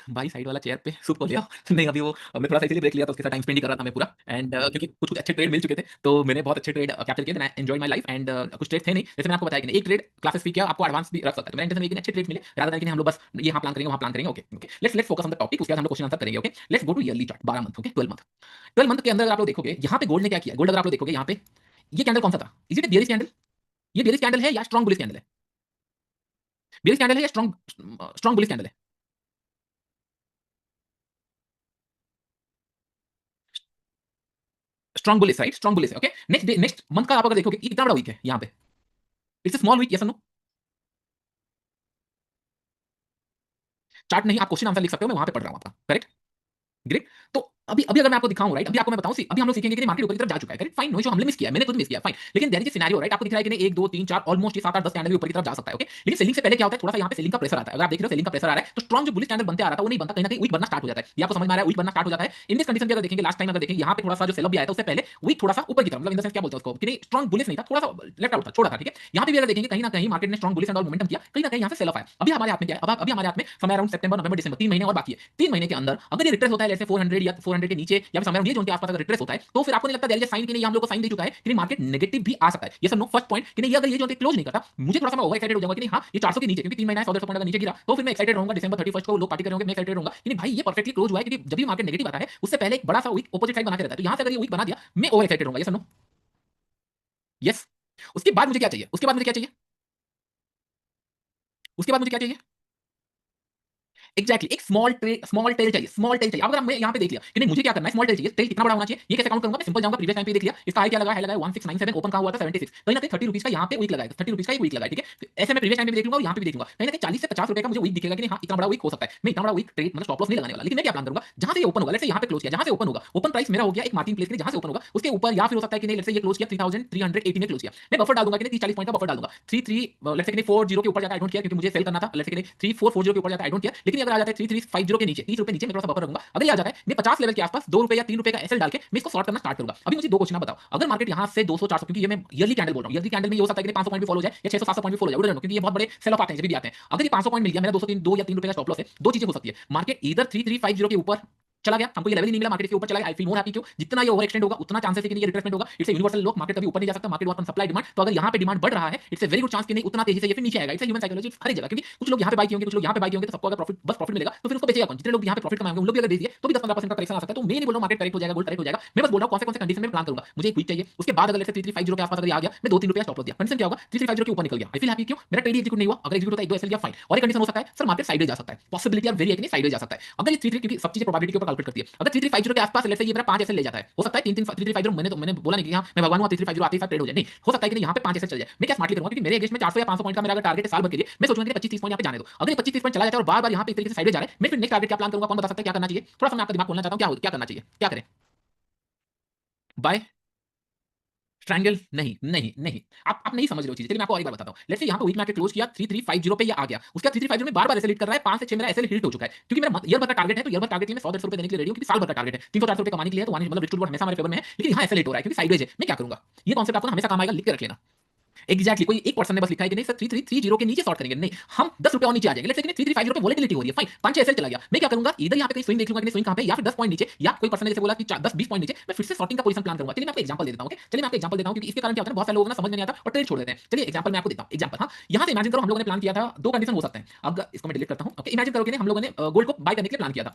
भाई साइड वाला चेयर पे सूट को लिया नहीं अभी वो मैं थोड़ा सा इसीलिए ब्रेक लिया था, उसके साथ टाइम स्पेंड ही कर रहा था मैं पूरा, एंड क्योंकि कुछ कुछ अच्छे ट्रेड मिल चुके थे तो मैंने बहुत अच्छे ट्रेड कैप्चर किए, then I enjoy my life. And कुछ ट्रेड थे नहीं, जैसे मैंने आपको बताया कि नहीं, एक ट्रेड क्लासेस फी किया आपको एडवांस भी रख सकता है, तो मेरा इंटेंशन है कि अच्छे ट्रेड मिले rather than कि हम लोग बस ये यहाँ प्लान करेंगे वहाँ प्लान करेंगे। Okay okay let's focus on the topic, उसके बाद हम लोग क्वेश्चन आंसर करेंगे। Okay let's go to yearly chart 12 month. Okay 12 month के अंदर अगर आप लोग देखोगे यहाँ पे गोल्ड ने क्या किया, गोल्ड अगर आप लोग देखोगे यहाँ पे ये कैंडल कौन सा था, इज इट बियरिश कैंडल? ये बियरिश कैंडल है या स्ट्रॉन्ग बुलिश कैंडल है? बियरिश कैंडल है या स्ट्रॉन्ग स्ट्रॉन्ग बुलिश कैंडल है? Strong bullish right, strong bullish है। Okay next day next month का आप अगर देखोगे कितना बड़ा वीक है यहाँ पे, it's a small week, yes और नो? चार्ट नहीं, आप क्वेश्चन आंसर लिख सकते हो, मैं वहां पे पढ़ रहा हूं आपका, करेक्ट? ग्रेट। तो अभी अभी अगर मैं आपको दिखाऊं, राइट, अभी आपको मैं बताऊं, अभी हम लोग सीखेंगे कि मार्केट ऊपर की तरफ जा चुका है, करेक्ट, फाइन, नो इशू, हमने मिस किया है, मैंने खुद मिस किया, फाइन, लेकिन there is a scenario, right, आपको दिख रहा है कि नहीं 1 2 3 4 ऑलमोस्ट ये 7 8 10 कैंडल भी ऊपर की तरफ जा सकता है, ओके, लेकिन सेलिंग से पहले क्या होता है, थोड़ा सा यहाँ पे सेलिंग का प्रेशर आता है, अगर आप देख रहे हो सेलिंग का प्रेशर आ रहा है तो स्ट्रॉन्ग जो बुलिश कैंडल बनते आ रहा था वो नहीं बनता, कहीं ना कहीं वीक बनना स्टार्ट हो जाता है, ये आपको समझ में आ रहा है, वीक बनना स्टार्ट हो जाता है। इन दिस कंडीशन पे अगर देखेंगे लास्ट टाइम अगर देखेंगे यहाँ पे थोड़ा सा जो सेल अप भी आया था उससे पहले वीक थोड़ा सा ऊपर की तरफ, मतलब इन द सेंस क्या बोलते हैं उसको, कि नहीं स्ट्रॉन्ग बुलिश नहीं था, थोड़ा सा लेफ्ट आउट था, छोटा था, ठीक है। यहाँ पे भी अगर देखेंगे कहीं ना कहीं मार्केट ने strong bullish and all momentum किया, कहीं ना कहीं यहाँ से सेल ऑफ आया। अभी हमारे हाथ में क्या है, अब अभी हमारे हाथ में समय अराउंड सितंबर नवंबर दिसंबर 3 महीने और बाकी है, 3 महीने के अंदर अगर ये रिट्रेस होता है जैसे 400 या 400 के नीचे या फिर समय ये जोन के आसपास अगर रिट्रेस होता है तो फिर आपको नहीं लगता देयर इज अ साइन कि नहीं, हम लोग को साइन दे चुका है कि मार्केट नेगेटिव भी आ सकता है, ये सब नो फर्स्ट पॉइंट कि नहीं, ये अगर ये जोन के क्लोज नहीं करता, मुझे थोड़ा सा मैं ओवर एक्साइटेड हो जाऊंगा कि नहीं हाँ ये 400 के नीचे, क्योंकि 3 महीना है 100 पॉइंट अगर नीचे गिरा तो फिर मैं एक्साइटेड रहूंगा, दिसंबर 31 को लोग पार्टी करेंगे, मैं एक्साइटेड रहूंगा कि नहीं भाई ये परफेक्टली क्लोज हुआ है, क्योंकि जब भी मार्केट नेगेटिव आता है उससे पहले एक बड़ा सा वीक अपोजिट साइड बना के रहता है, तो यहां से अगर ये वीक बना दिया मैं ओवर एक्साइटेड रहूंगा, यस नो, यस। उसके बाद मुझे क्या चाहिए, उसके बाद मुझे क्या चाहिए, उसके बाद मुझे क्या चाहिए, एग्जैक्टली एक स्मॉल टेल चाहिए, स्मॉल टेल चाहिए। अब अगर मैं यहाँ पे देख लिया कि नहीं मुझे क्या करना है, स्मॉल टेल चाहिए, टेल कितना बड़ा होना चाहिए, ये कैसे काउंट करूंगा, मैं सिंपल जाऊंगा प्रीवियस टाइम पे देख लिया, इसका हाई क्या लगा है, लगा है 1697, ओपन कहां हुआ था 76, कहीं ना कहीं 30 रुपीज का यहाँ पे वीक लगा है, 30 रुपीज का एक वीक लगा है, ठीक है। ऐसे मैं प्रीवियस टाइम पे देख लूंगा और यहाँ पे भी देख लूंगा, कहीं ना कहीं 40 से 50 रुपए का मुझे वीक दिखेगा कि नहीं हाँ इतना बड़ा वीक हो सकता है, मैं इतना बड़ा वीक ट्रेड मतलब स्टॉप लॉस नहीं लगाने वाला, लेकिन मैं क्या प्लान करूंगा, जहां से ओपन होगा, लेट्स से यहाँ पे क्लोज किया, जहां से ओपन होगा, ओपन प्राइस मेरा हो गया एक मार्किंग प्लेस के लिए, जहां से ओपन होगा उसके ऊपर, या फिर हो सकता है कि नहीं लेट्स से ये क्लोज किया 3380 में क्लोज किया, मैं बफर डाल दूंगा कि नहीं 30 40 पॉइंट का बफर डाल दूंगा, 33 लेट्स से कि नहीं 40 के ऊपर जाता है, आई डोंट केयर, क्योंकि मुझे सेल करना था, लेट्स से कि नहीं 3440 के ऊपर जाता है, आई डोंट केयर, लेकिन अगर आ जाता है 3350 के नीचे, 30 रुपए नीचे मैं थोड़ा सा बफर रखूंगा, अगर ये आ जाता है मैं 50 लेवल के आसपास 2 रुपए या 3 रुपए का एसएल डाल के मैं इसको शॉर्ट करना स्टार्ट करूंगा। अभी मुझे दो क्वेश्चन बताओ, अगर मार्केट यहां से 200 400, क्योंकि ये मैं ईयरली कैंडल बोल रहा हूं, ईयरली कैंडल में ये हो सकता है कि 500 पॉइंट भी फॉलो हो जाए या 600 700 पॉइंट भी फॉलो हो जाए, क्योंकि ये बहुत बड़े सेल ऑफ आते हैं, जब भी आते हैं, अगर ये 500 पॉइंट मिल गया, मेरा 203 2 या 3 रुपए का स्टॉप लॉस है, दो चीजें हो सकती है, मार्केट इधर 3350 के ऊपर चला गया, हमको ये लेवल ही नहीं मिला, मार्केट के ऊपर चला गया, आई फील मोर हैप्पी, क्यों, जितना ये ओवर एक्सटेंड होगा उतना चांसेस है कि ये रिट्रेसमेंट होगा, इट्स यूनिवर्सल लॉ, मार्केट कभी ऊपर नहीं जा सकता, market work on supply demand, तो अगर यहाँ पे डिमांड बढ़ रहा है it's a very good chance कि नहीं उतना तेजी से ये फिर नीचे आएगा, इट्स ह्यूमन साइकोलॉजी हर जगह, क्योंकि कुछ लोग यहाँ पे बाई होंगे, कुछ लोग यहाँ पे बाई होंगे, तो सबको अगर प्रॉफिट बस प्रॉफिट मिलेगा तो फिर उसको बेचेगा कौन, जितने लोग यहाँ पे प्रॉफिट कमाएंगे उन लोग भी अगर दे दिए तो भी 10-15% का करेक्शन आ सकता है, तो मैं नहीं बोल रहा हूं मार्केट करेक्ट हो जाएगा, गोल्ड करेक्ट हो जाएगा, मैं बस बोल रहा हूं कौन से कंडीशन में प्लान करूंगा, मुझे एक वीक चाहिए, उसके बाद अगर लेट्स से 3350 के आसपास अगर आ गया, मैं 2-3 रुपया स्टॉप लॉस दिया, कंडीशन क्या होगा 3350 के ऊपर निकल गया, आई फील हैप्पी, क्यों, मेरा ट्रेड एग्जीक्यूट नहीं हुआ, अगर एग्जीक्यूट होता है 1-2 एसएल गया फाइन, और एक कंडीशन हो सकता है सर मार्केट साइडवेज जा सकता है, पॉसिबिलिटी आर वेरी है कि नहीं साइडवेज जा सकता है, अगर ये 33, क्योंकि सब चीजें प्रोबेबिलिटी के ऊपर कैलकुलेट करती है, अगर 3350 के आसपास लेट्स से ये मेरा 5 एसएल ले जाता है, हो सकता है 3350, मैंने बोला नहीं कि हाँ मैं भगवान हूं 3350 आते ही साथ ट्रेड हो जाए, नहीं हो सकता है कि नहीं यहाँ पे 5 एसएल चल जाए, मैं क्या स्मार्टली करूंगा, क्योंकि मेरे अगेंस्ट में 400 या 500 पॉइंट का मेरा अगर टारगेट है साल भर के लिए, मैं सोचूंगा कि 25-30 पॉइंट यहाँ पे जाने दो, अगर ये 25-30 पॉइंट चला जाता है और बार-बार यहाँ पे इस तरीके से साइड जा रहा है, मैं फिर नेक्स्ट टारगेट क्या प्लान करूंगा, कौन बता सकता है क्या करना चाहिए, थोड़ा सा मैं आपका दिमाग खोलना चाहता हूं, क्या करना चाहिए, क्या करें, बाय ट्रायंगल, नहीं नहीं नहीं, आप नहीं समझ रहे हो चीज़, चलिए मैं आपको और एक बार बताता हूँ, लेट्स से यहाँ पे वीक में आके क्लोज किया 3350 पे, ये आ गया, उसका 3350 में बार-बार ऐसे हिट कर रहा है, 5 से 6 मेरा ऐसे हिट हो चुका है, क्योंकि मेरा ईयर भर का टारगेट है, तो ईयर भर टारगेट के लिए मैं 100-150 रुपए देने के लिए रेडी हूँ, क्योंकि साल भर का टारगेट है, 300-400 रुपए कमाने के लिए, तो मतलब रिच टू हमेशा हमारे फेवर में है, लेकिन यहाँ ऐसे हिट हो रहा है क्योंकि साइडवेज है, मैं क्या करूंगा, ये कॉन्सेप्ट आपको हमेशा काम आएगा, लिख के रख लेना। एग्जैक्टली कोई एक पर्सन ने बस लिखा है कि नहीं सर 3330 के नीचे शॉर्ट करेंगे, नहीं हम 10 रुपए और नीचे आ जाएंगे, लेट्स से कि 3350 पे वोलेटिलिटी हो रही है, फाइन 5 एसएल चला गया, मैं क्या करूंगा, इधर यहाँ पे कहीं स्विंग देख लूंगा कि स्विंग कहां पे, या फिर 10 पॉइंट नीचे, या कोई पर्सन ने जैसे बोला कि 10-20 पॉइंट नीचे, मैं फिर से शॉर्टिंग का पोजीशन प्लान करूंगा। चलिए मैं आपको एग्जांपल दे देता हूं, ओके, चलिए मैं आपको एग्जांपल देता हूं, क्योंकि इसके कारण क्या होता है बहुत सारे लोगों को ना समझ में नहीं आता और ट्रेड छोड़ देते हैं। चलिए एग्जांपल मैं आपको देता हूं, एग्जांपल हाँ, यहाँ से इमेजिन करो हम लोगों ने प्लान किया था, दो कंडीशन हो सकते हैं, अब इसको मैं डिलीट करता हूं, ओके, इमेजिन करो कि हम लोगों ने गोल्ड को बाय करने के लिए प्लान किया था,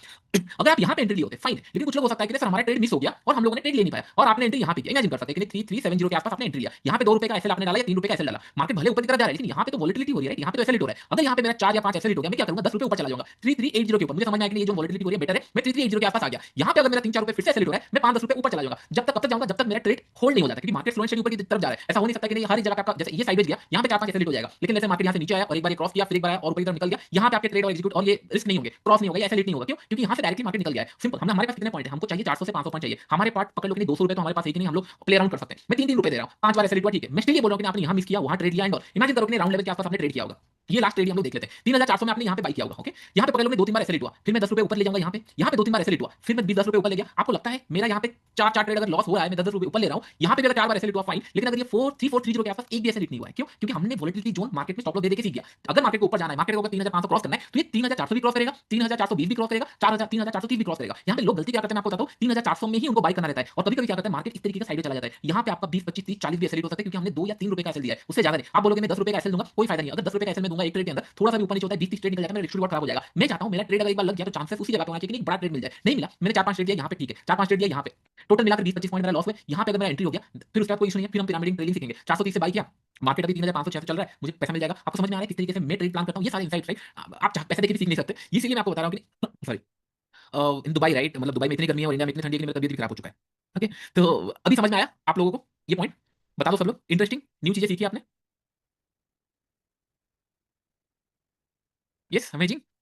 अगर आप यहाँ पे एंट्री लिए होते फाइन, लेकिन कुछ लोग हो सकता है कि सर हमारा ट्रेड मिस हो गया और हम लोगों ने ट्रेड ले नहीं पाया और आपने एंट्री यहाँ पे किया, इमेजिन कर सकते हैं कि 3370 के आसपास आपने एंट्री लिया, यहाँ पे 2 रुपए का एसएल आपने डाला या 3 रुपए का एसएल डाला, मार्केट भले ऊपर की तरफ जा रहा है लेकिन यहाँ पे तो वोलेटिलिटी हो रही है, यहाँ पे तो एसएल हो रहा है, अगर यहाँ पे मेरा 4 या 5 एसएल हो गया, मैं क्या करूंगा 10 रुपए ऊपर चला जाऊंगा 3380 के ऊपर, मुझे समझ में आया कि ये जो वोलेटिलिटी हो रही है बेटर है, मैं 3380 के आसपास आ गया, यहाँ पे अगर मेरा 3-4 रुपए फिर से एसएल हो रहा है, मैं 5-10 रुपए ऊपर चला जाऊंगा, जब तक कब तक जाऊंगा जब तक मेरा ट्रेड होल्ड नहीं हो जाता, क्योंकि मार्केट स्लो एंड स्टेडी ऊपर की तरफ जा रहा है, ऐसा हो नहीं सकता कि नहीं हर जगह पे आपका जैसे ये साइडवेज गया यहाँ पे 4-5 एसएल हो जाएगा, लेकिन जैसे मार्केट यहाँ से नीचे आया और एक बार क्रॉस किया फिर एक बार आया और ऊपर की तरफ निकल गया, यहाँ पे आपके ट्रेड और एग्जीक्यूट और ये रिस्क नहीं होंगे, क्रॉस नहीं होगा या एसएल नहीं होगा, क्यों, क्योंकि यहाँ से डायरेक्टली मार्केट निकल गया है, सिंपल, हमने हमारे पास कितने पॉइंट है, हमको चाहिए 400 से 500 पॉइंट चाहिए, हमारे पार्ट पकड़ लो कि नहीं 200 रुपए तो हमारे पास है कि नहीं, हम लोग प्ले अराउंड कर सकते हैं, मैं 3-3 रुपए दे रहा हूँ 5 बार एसएल हुआ, ठीक है, मैं स्टिल ये बोल रहा हूँ कि आपने यहाँ मिस किया वहाँ ट्रेड लिया एंड इमेजिन करो कि राउंड लेवल के आसपास आपने ट्रेड किया होगा, ये लास्ट ट्रेड हम लोग देख लेते हैं 3400 में आपने यहाँ पे बाई किया होगा, ओके, यहाँ पे पकड़ लो 2-3 बार एसएल हुआ, फिर मैं 10 रुपए ऊपर ले जाऊंगा, यहाँ पे 2-3 बार एसएल हुआ, फिर मैं 20-10 रुपए ऊपर ले गया, आपको लगता है मेरा यहाँ पे 4 ट्रेड अगर लॉस हुआ है, मैं 10 रुपए ऊपर ले रहा हूँ, यहाँ पे भी अगर 4 बार एसएल हुआ फाइन, लेकिन अगर ये 3430 के आसपास एक भी एसएल नहीं हुआ है, क्यों, क्योंकि हमने वोलेटिलिटी जोन मार्केट में स्टॉप लॉस दे के सीख गया, अगर मार्केट को ऊपर जाना है, मार्केट को अगर 3500 क्रॉस करना है, तो ये 3400 भी क्रॉस करेगा, 3420 भी क्रॉस करेगा, 3430 भी क्रॉस करेगा, यहाँ पे लोग गलती क्या करते हैं मैं आपको बताता हूँ, 3400 में ही उनको बाई करना रहता है, और कभी कभी क्या करते हैं मार्केट इस तरीके का साइड चला जाता है, यहाँ पे आपका 20-25-30-40 भी एसएल हो सकता है, क्योंकि हमने 2 या 3 रुपए का एसएल दिया है, उससे ज्यादा नहीं, आप बोलोगे मैं 10 रुपए का एसएल दूंगा, कोई फायदा नहीं, अगर 10 रुपए का एसएल में दूंगा एक ट्रेड के अंदर थोड़ा सा भी ऊपर नीचे होता है 20-30 ट्रेड निकल जाता है, मेरा रिस्क रिवॉर्ड खराब हो जाएगा, मैं चाहता हूं मेरा ट्रेड अगर एक बार लग गया तो चांसेस उसी जगह पे होना चाहिए कि एक बड़ा ट्रेड मिल जाए, नहीं मिला, मैंने 4-5 ट्रेड दिया यहाँ पे, ठीक है 4-5 ट्रेड दिया यहाँ पे, टोटल मिलाकर 20-25 पॉइंट मेरा लॉस हुआ, यहाँ पे अगर मेरा एंट्री हो गया, फिर उसके बाद कोई इशू नहीं है, फिर हम पिरामिडिंग ट्रेडिंग सीखेंगे, 430 से बाई किया, मार्केट अभी 3500 चल रहा है, मुझे पैसा मिल जाएगा, आपको समझ में आ रहा है किस तरीके से मैं ट्रेड प्लान करता हूँ, ये सारे इनसाइट्स राइट, आप पैसा देके भी सीख नहीं सकते, इसीलिए मैं आपको बता रहा हूँ कि सॉरी इन दुबई राइट, मतलब दुबई में इतनी गर्मी है और इंडिया में इतनी ठंडी है कि मेरा तबीयत भी खराब हो चुका है, ओके, तो अभी समझ में आया आप लोगों को ये पॉइंट, बता दो सब लोग, इंटरेस्टिंग न्यू चीजें सीखी आपने, यस अमेजिंग,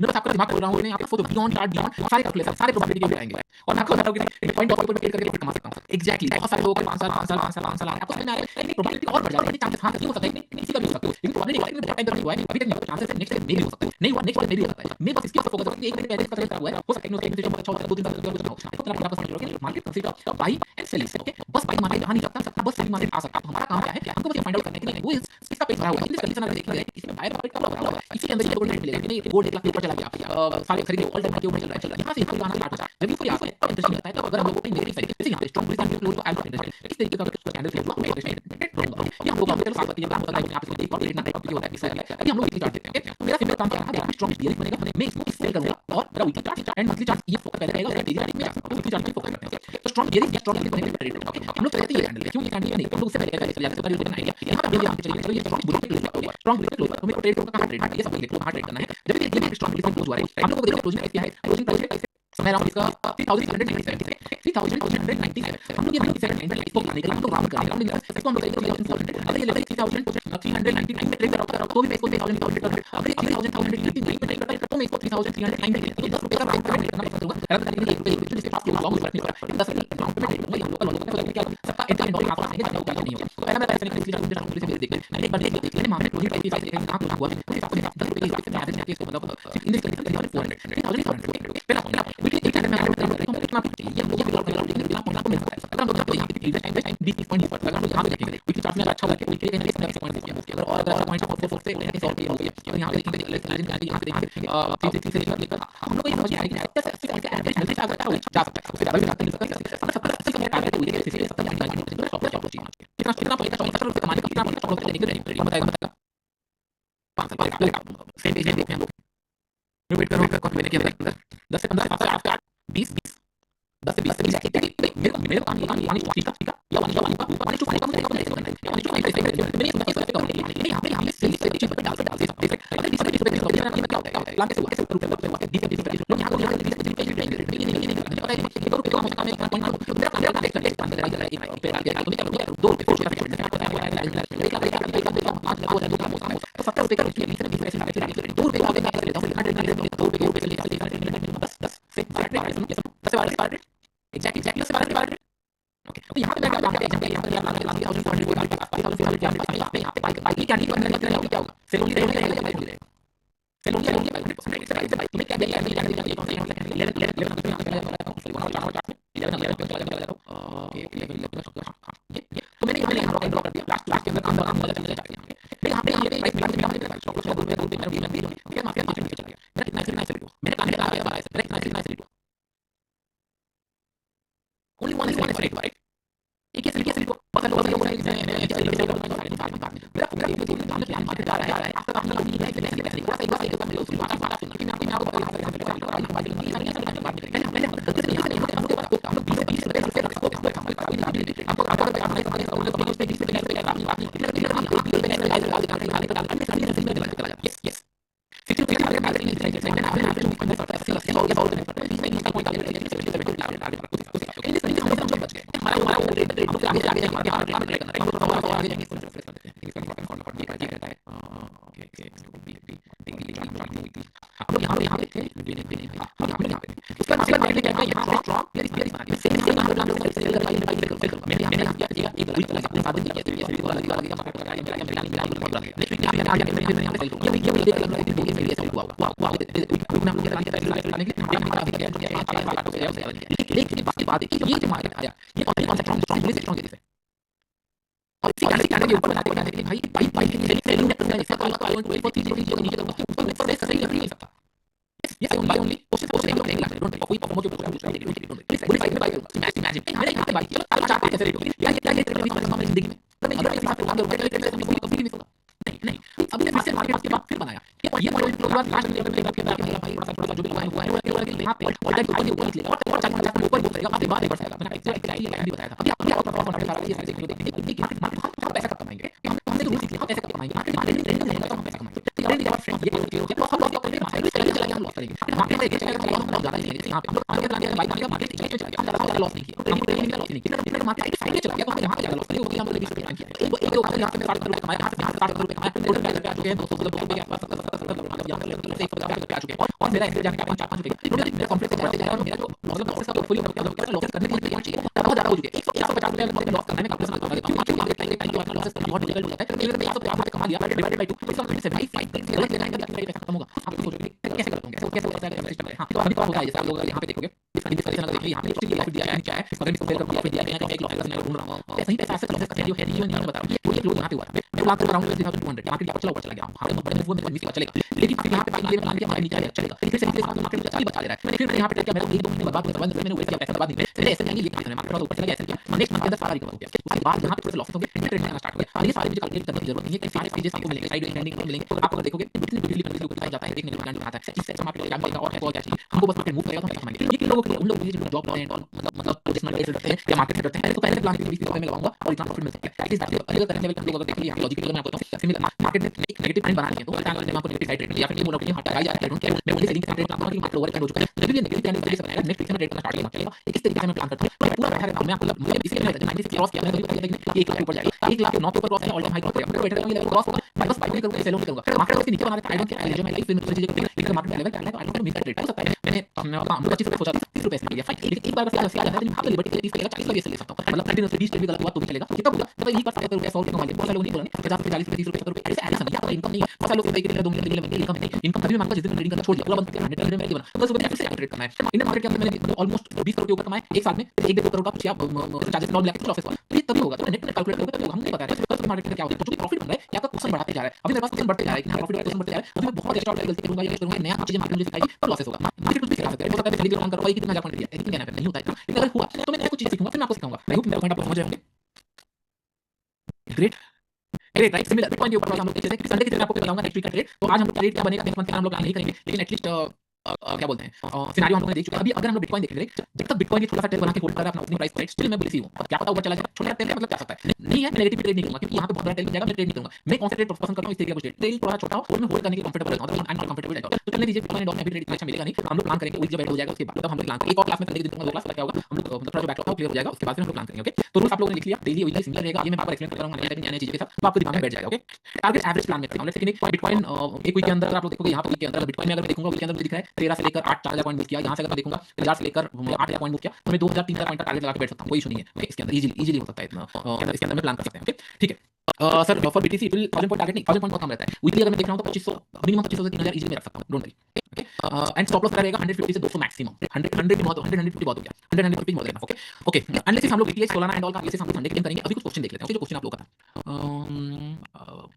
मैं बस आपका दिमाग खोल रहा हूँ, मैंने आपको बियॉन्ड चार्ट बियॉन्ड सारे कैलकुलेशन सारे प्रोबेबिलिटी के आएंगे और मैं आपको बताऊँ कि पॉइंट ऑफ व्यू करके कमा सकता हूँ। एग्जैक्टली बहुत सारे लोगों के 5 साल आपको समझ में आ रहा है, प्रोबेबिलिटी और बढ़ जाती है, चांसेस हाँ हो सकता है किसी का भी हो सकता है, लेकिन प्रोबेबिलिटी बहुत टाइम तक नहीं हुआ है, अभी तक नहीं हुआ, चांसेस नेक्स्ट टाइम मे भी हो सकता है, नहीं हुआ नेक्स्ट टाइम मे भी हो सकता है। मैं बस इसके ऊपर फोकस करूंगा कि एक महीने पहले इसका पता हुआ है, हो सकता है कि उसका अच्छा होता है, 2 3 साल कुछ ना हो, तो तेरा 50% लोगे market consider buy and sell, okay बस बाई मार्केट आ नहीं सकता, बस सेलिंग मार्केट आ सकता है। हमारा काम क्या है, हमको बस ये फाइंड आउट करना है कि नहीं वो इसका पेज भरा हुआ है, इस कंडीशन अगर देखेंगे इसमें बायर मार्केट कब भरा हुआ है, इसी के अंदर ये गोल्ड रेट मिलेगा नहीं, गोल्ड 1 लाख के ऊपर चला गया, सारे खरीदे ऑल टाइम के ऊपर चल रहा है, यहां से इसको आना स्टार्ट होता है। जब इसको यहाँ से इंटरेस्टिंग लगता है तो अगर हम लोग को नेगेटिव साइड जैसे यहाँ पे स्ट्रॉन्ग बुलिश कैंडल क्लोज तो आई एम इंटरेस्टेड, इस तरीके का अगर कैंडल क्लोज हुआ मैं इंटरेस्टेड रहूंगा। ये हम लोग काम करते हैं 7 बजे काम होता है, यहाँ पे एक और लेना टॉपिक होता है इस साइड अभी हम लोग वीकली चार्ट देखते हैं। तो मेरा सिंपल काम क्या है, स्ट्रॉन्ग बियरिश बनेगा, मैं इसको सेल करूंगा और मेरा weekly chart and monthly chart ये फोकस पहले रहेगा और डेली चार्ट में जा सकता हूं, वीकली चार्ट पे फोकस करते हैं। तो स्ट्रॉन्ग बियरिश या स्ट्रॉन्ग बनेगा ट्रेड होगा, हम लोग चलते हैं ये कैंडल क्यों ये कैंडल नहीं, हम लोग उससे पहले चले जाते हैं, तो आइडिया यहां पे हम चलिए तो ये स्ट्रॉन्ग बुलिश क्लोज होगा, स्ट्रॉन्ग बुलिश क्लोज तो मेरे को ट्रेड होगा, कहां ट्रेड है ये सब देखो, कहां ट्रेड करना है। जब ये स्ट्रॉन्ग बुलिश क्लोज हुआ है हम लोग को देखो क्लोजिंग प्राइस क्या है, क्लोजिंग प्राइस समय अराउंड इसका 3397 3397 हम लोग ये 97 इसको करने के लिए हम लोग राउंड कर रहे हैं, इसको हम लोग करेंगे 3400, अगर ये लेवल 3399 में ट्रेड करा तो भी मैं इसको 3000 अगर ये 3000 में ट्रेड करता है तो मैं इसको 3399 तो 10 रुपए का प्राइस करना पड़ता है, अगर करने के लिए जिसके पास लॉन्ग फर्क नहीं पड़ा 10 लॉन्ग पे ट्रेड होगा, लोकल लॉन्ग पे क्या सबका एंटर इन डॉलर आसपास है, ज्यादा होगा नहीं होगा। तो पहला मैं पैसे निकल इसलिए मुझे से देख मैंने एक बार देख लिया, मैंने मार्केट क्लोजिंग प्राइस देखा कहां क्लोज हुआ है, उस हिसाब से 10 रुपए के एवरेज करके इसको मतलब इन दिस कंडीशन 3400 पहला पॉइंट वीकली एक टाइम में आपको कितना चाहिए ये लोग बिल्कुल कर लेकिन बिना पॉइंट को मिल सकता है। अगर हम लोग यहाँ पे टाइम पे 20 पॉइंट पर अगर हम लोग यहाँ पे देखेंगे वीकली चार्ट में अच्छा होगा कि वीकली कहीं से पॉइंट दिया उसके अगर पॉइंट ऑफ 4 से लेके 100 पे हो गया और यहाँ पे देखेंगे यहाँ पे देखेंगे 3 से लेकर हम लोग को ये समझ में आएगा कि 70 80 का एवरेज हेल्थ चार्ट जा सकता है, उससे ज्यादा भी जाते नहीं सकता, 70 80 का टारगेट हुई है, इसलिए 70 90 स्टॉप लॉस चाहिए। कितना कितना पॉइंट का 70 रुपए कमाने का कितना पॉइंट स्टॉप लॉस लेने के लिए बताएगा 5 साल पहले सेम पेज देखते हैं हम लोग, मैं वेट कर रहा हूँ कॉपी लेने के अंदर 10 से 15 7 से 8 20 10 से 20 से 20 मेरे काम ये वानी ठीक है या वानी का वानी टू फाइव का मुझे करना है, वानी टू फाइव से मैंने इसको कैसे करूं नहीं यहाँ पे सही से चीज पे डाल सकते हैं, अगर 20 पे तो क्या होता है प्लान कैसे हुआ कैसे रुपए पे 20 लोग यहाँ पे 20 पे नहीं पता है ये रुपए का काम है पॉइंट तो मेरा प्लान का एक प्लान करेगा एक पे आगे तो क्या करूंगा 2 रुपए छोटा पता है 70 रुपए का 20 रुपए 2 रुपए का लेता हूं 2 रुपए से लेता बस 10 से 12 एग्जैक्टली से 12 ओके। तो यहाँ पे मैं क्या करता हूँ यहाँ पे यहाँ पे 1400 को डाल के 1400 यहाँ पे बाइक क्या नहीं करना क्या होगा सेल ओनली रहेगा सेल ओनली रहेगा तुम्हें क्या देगा ये कौन सा यहाँ पे 11 तो मैंने यहाँ पे ड्रॉ कर दिया लास्ट के अंदर काम चला गया मैं यहाँ पे प्राइस मिला स्टॉक को 2 रुपए मेरा माफिया 5 रुपए चला गया मेरा कितना मैंने प्लान लगाया मेरा कितना only one is right एक ही को पता लोग बोल रहे हैं मैं मेरा पूरा एक दिन काम प्लान मार्केट आ रहा है आपका काम नहीं है कैसे थोड़ा सा एक बार उसको बात सुनना कि मैं आपको बता रहा हूं ये जो मार्केट आया ये कौन सा स्ट्रॉन्ग है और इसी कैंडल के ऊपर बताते हैं भाई सेलिंग में तो ऐसा कोई कोई बहुत चीजें नीचे ऊपर में से सही नहीं सकता ये ओनली ओनली कोशिश नहीं डोंट कोई परफॉर्म जो पूरी फाइट में बाय इमेजिन मैंने यहां पे बाय किया आप चाहते हैं कैसे रेट या ये ट्रेड में हमारी जिंदगी में तो मैं अगर आप काम कर रहे हैं तो कभी नहीं सुना नहीं अब ये फिर से मार्केट के बाद फिर बनाया ये पॉइंट के बाद लास्ट लेवल पे करके भाई थोड़ा जो भी हुआ है यहां पे ऑल टाइम ऊपर निकलेगा और चार ऊपर बढ़ेगा आपके बाद बढ़ जाएगा मैंने एक्चुअली भी बताया था अभी आप परफॉर्म कर रहा है ये देखिए हम पैसा कमाएंगे हमने रूल सीख लिया पैसा कमाएंगे मार्केट ट्रेडिंग रहेगा तो हम पैसा कमाएंगे तो ट्रेडिंग का फ्रेंड ये तो हम लॉस करेंगे मार्केट चलेगा चलेगा हम लॉस करेंगे मार्केट लेके चलेगा तो हम ज्यादा नहीं यहां पे मार्केट लाने बाइक मार्केट मार्केट चलेगा चलेगा हम ज्यादा लॉस नहीं किया हम ट्रेडिंग में लॉस नहीं किया लेकिन मार्केट साइड में चला गया तो हम यहां पे ज्यादा लॉस करेंगे वो हम 20 रुपए किया एक तो यहां पे 60 रुपए कमाया यहां पे 60 रुपए कमाया टोटल क्या आ चुके हैं 200 रुपए के आसपास 70 रुपए आ चुके हैं और और मेरा एक्सेल जाने का 4-5 रुपए टोटल मेरा कॉन्फिडेंस बढ़ते जाएगा और मेरा जो मतलब लॉसेस का पोर्टफोलियो लॉसेस करने के लिए तैयार चाहिए बहुत ज़्यादा हो चुके हैं। 150 रुपए लॉस करने में काफी समय लगा क्योंकि आगे टाइम जो लॉसेस करना बहुत डिफिकल्ट हो जाता है। लेकिन अगर 150 रुपए कमा लिया डिवाइडेड बाय 2 इसका मतलब 5 गलत लेना है तो पैसा खत्म होगा। आप सोचोगे कैसे खत्म होंगे कैसे सिस्टम है। हाँ तो अभी तो होता है जैसे आप लोग यहाँ पे देखोगे डिस्कशन अगर देखिए यहाँ पे छोटी ऑफर दिया है नीचे है अगर इसको फेल कर दिया फिर दिया है एक लॉस का सिनेरियो ढूंढ रहा हूँ ऐसे ही पैसा ऐसे लॉसेस का जो है ये नहीं बता रहा हूँ ये लोग यहाँ पे हुआ है मैं लाख अराउंड 3200 मार्केट ऊपर चला गया हाँ तो बड़े वो मेरे को चलेगा लेकिन फिर यहाँ पे पानी प्लान किया नीचे आया चलेगा फिर से मार्केट अच्छा बचा ले रहा है मैंने फिर यहाँ पे क्या मेरा 1-2 महीने बर्बाद हो गया मैंने वेट किया पैसा बर्बाद नहीं है ऐसे नहीं लिखा मार्केट ऊपर चला गया ऐसे किया नेक्स्ट मंथ के अंदर सारा रिकवर हो गया उसके बाद यहाँ पे थोड़े लॉसेस हो गए ट्रेड करना स्टार्ट हो गया और ये सारे मुझे कैलकुलेट करने की जरूरत नहीं है कि सारे चीजें आपको मिलेंगे साइड ट्रेंडिंग मिलेंगे आप अगर देखोगे इतनी ब्यूटीफुली कंट्रीज ऊपर जाता है देखने को प्लान आता है इससे मार्केट क्या मिलेगा और क्या चाहिए हमको बस मार्केट मूव करेगा तो हम कमाएंगे ये किन लोगों के उन लोगों के जो जॉब एंड मतलब पोजिशनल बेस रहते हैं या मार्केट से रहते हैं तो पहले प्लान के 20 में लगाऊंगा और इतना प्रॉफिट मिल सकता है एटलीस्ट अलग करंट लेवल का अगर देख लिया लॉजिकली मैं आपको बताऊं सिमिलर मार्केट में नेगेटिव ट्रेंड बना लिया तो टाइम में आपको नेगेटिव साइड ट्रेंड या फिर बोलो कि हटा जा रहा है मैं ओनली सेलिंग ट्रेंड करता हूं कि मार्केट ओवर ट्रेंड हो चुका है तो ये नेगेटिव ट्रेंड से बनाएगा नेक्स्ट वीक में ट्रेड करना स्टार्ट करना चलेगा इस तरीके से मैं प्लान करता हूं तो पूरा बैठा रहता हूं मैं आपको मुझे इसके लिए 96 क्रॉस किया मैंने कभी देखिए 1 लाख ऊपर जाएगा 1 लाख 9 ऊपर क्रॉस है ऑल टाइम हाई क्रॉस है बैठा रहूंगा लेवल क्रॉस होगा मैं बस बाय करूंगा सेल करूंगा मार्केट उसके नीचे बना रहा है आई डोंट केयर जो मैं लाइफ में चीजें लेकिन मार्केट लेवल करना है तो आई डोंट मीट ट्रेड हो सकता है मैंने हमने 25 रुपए सोचा 30 रुपए से लिया फाइन एक बार बस आ जाता है आप लिबर्टी के 30 का 40 रुपए से ले सकता हूं मतलब कंटिन्यूअसली 20 ट्रेड भी गलत हुआ तो भी चलेगा कितना होगा तो यही कर सकते रुपए 100 कमा ले बहुत सारे लोग नहीं बोलेंगे 50 रुपए 40 रुपए 30 रुपए रुपए ऐसे ऐसा नहीं आपका इनकम नहीं है बहुत सारे लोग कहते हैं 2 मिलियन मिलियन इनकम नहीं इनकम तभी मार्केट जितने ट्रेडिंग करना छोड़ दिया पूरा बंद कर 100 ट्रेड में बना बस सुबह ऐसे ट्रेड करना है इंडियन मार्केट के अंदर मैंने ऑलमोस्ट 20 करोड़ के ऊपर कमाए एक साल में 1-1 करोड़ का कुछ चार्जेस लॉस लगा लॉसेस हुआ तो ये तभी होगा तो नेट में कैलकुलेट करोगे तो हम नहीं बता रहे हैं मार्केट में क्या होता है जो प्रॉफिट बन रहा है या आपका क्वेश्चन बढ़ाते जा रहा है अभी मेरे पास क्वेश्चन बढ़ते जा रहा है कि प्रॉफिट वाला क्वेश्चन बढ़ते जा रहा है अभी मैं बहुत एक्स्ट्रा गलती करूंगा ये करूंगा नया चीजें मार्केट में सिखाएगी तो लॉसेस होगा मार्केट कुछ भी सिखा सकते हैं हो सकता है पहले प्लान करो कितना जाकर दिया लेकिन कहना नहीं होता है लेकिन अगर हुआ तो मैं नया कुछ चीज सीखूंगा फिर मैं आपको सिखाऊंगा आई होप मेरा पॉइंट आप समझ रहे होंगे great great right similar bitcoin के ऊपर हम लोग जैसे कि संडे के दिन आपको बताऊंगा नेक्स्ट वीक का ट्रेड तो आज हम लोग ट्रेड क्या बनेगा नेक्स्ट मंथ के हम लोग प्लान नहीं करेंगे लेकिन एटलीस्ट क्या बोलते हैं सिनेरियो हम लोगों ने देख चुके हैं अभी अगर हम लोग बिटकॉइन देख रहे हैं जब तक बिटकॉइन थोड़ा सा टेल बना के होल्ड कर रहा है अपना अपनी प्राइस पर स्टिल मैं बुलिश हूं क्या पता ऊपर चला जाए छोटा टेल है मतलब क्या सकता है नहीं है नेगेटिव ट्रेड नहीं करूंगा क्योंकि यहां पे बहुत बड़ा टेल मिल जाएगा मैं ट्रेड नहीं करूंगा मैं कौन सा ट्रेड पसंद करता हूं इस तरीके का ट्रेड थोड़ा छोटा हो और मैं होल्ड करने के कंफर्टेबल रहता हूं आई एम नॉट कंफर्टेबल रहता हूं तो चलने दीजिए बिटकॉइन डॉट में भी ट्रेड अच्छा मिलेगा नहीं हम लोग प्लान करेंगे वीक जब एड हो जाएगा उसके बाद तब हम लोग प्लान एक और क्लास में करने के दिन दो क्लास क्या होगा हम लोग मतलब थोड़ा बैकलॉग क्लियर हो जाएगा उसके बाद फिर हम लोग प्लान करेंगे ओके तो रूल्स आप लोगों ने लिख लिया डेली वीकली सिमिलर रहेगा ये मैं आपको एक्सप्लेन करूंगा नई चीजें के साथ तो आपको दिमाग में बैठ जाएगा ओके टारगेट एवरेज प्लान में हमने सेकंड बिटकॉइन एक वीक के अंदर आप लोग देखोगे यहां पर वीक के अंदर बिटकॉइन में अगर मैं देखूंगा वीक के अंदर मुझे दिख रहा है 13 से लेकर 8 4000 पॉइंट मूव किया यहां से अगर मैं देखूंगा 1000 से लेकर 8000 पॉइंट मूव किया तो मैं 2000-3000 पॉइंट का टारगेट लगा के बैठ सकता हूं कोई इशू नहीं है ओके इसके अंदर इजीली हो सकता है इतना इसके अंदर में प्लान कर सकते हैं ओके ठीक है sir for BTC it will 1000 point target नहीं 1000 पॉइंट बहुत कम रहता है वीकली अगर मैं देख रहा हूं तो 2500 मिनिमम 2500 से 3000 इजीली मैं रख सकता हूं don't worry okay and stop loss रहेगा 150 से 200 मैक्सिमम 100 भी बहुत 150 बहुत हो गया 150 बहुत है ओके ओके एनालिसिस हम लोग बीटीएस सोलाना एंड ऑल का एनालिसिस हम लोग संडे के दिन करेंगे अभी कुछ क्वेश्चन देख लेते हैं ओके जो क्वेश्चन आप लोग का था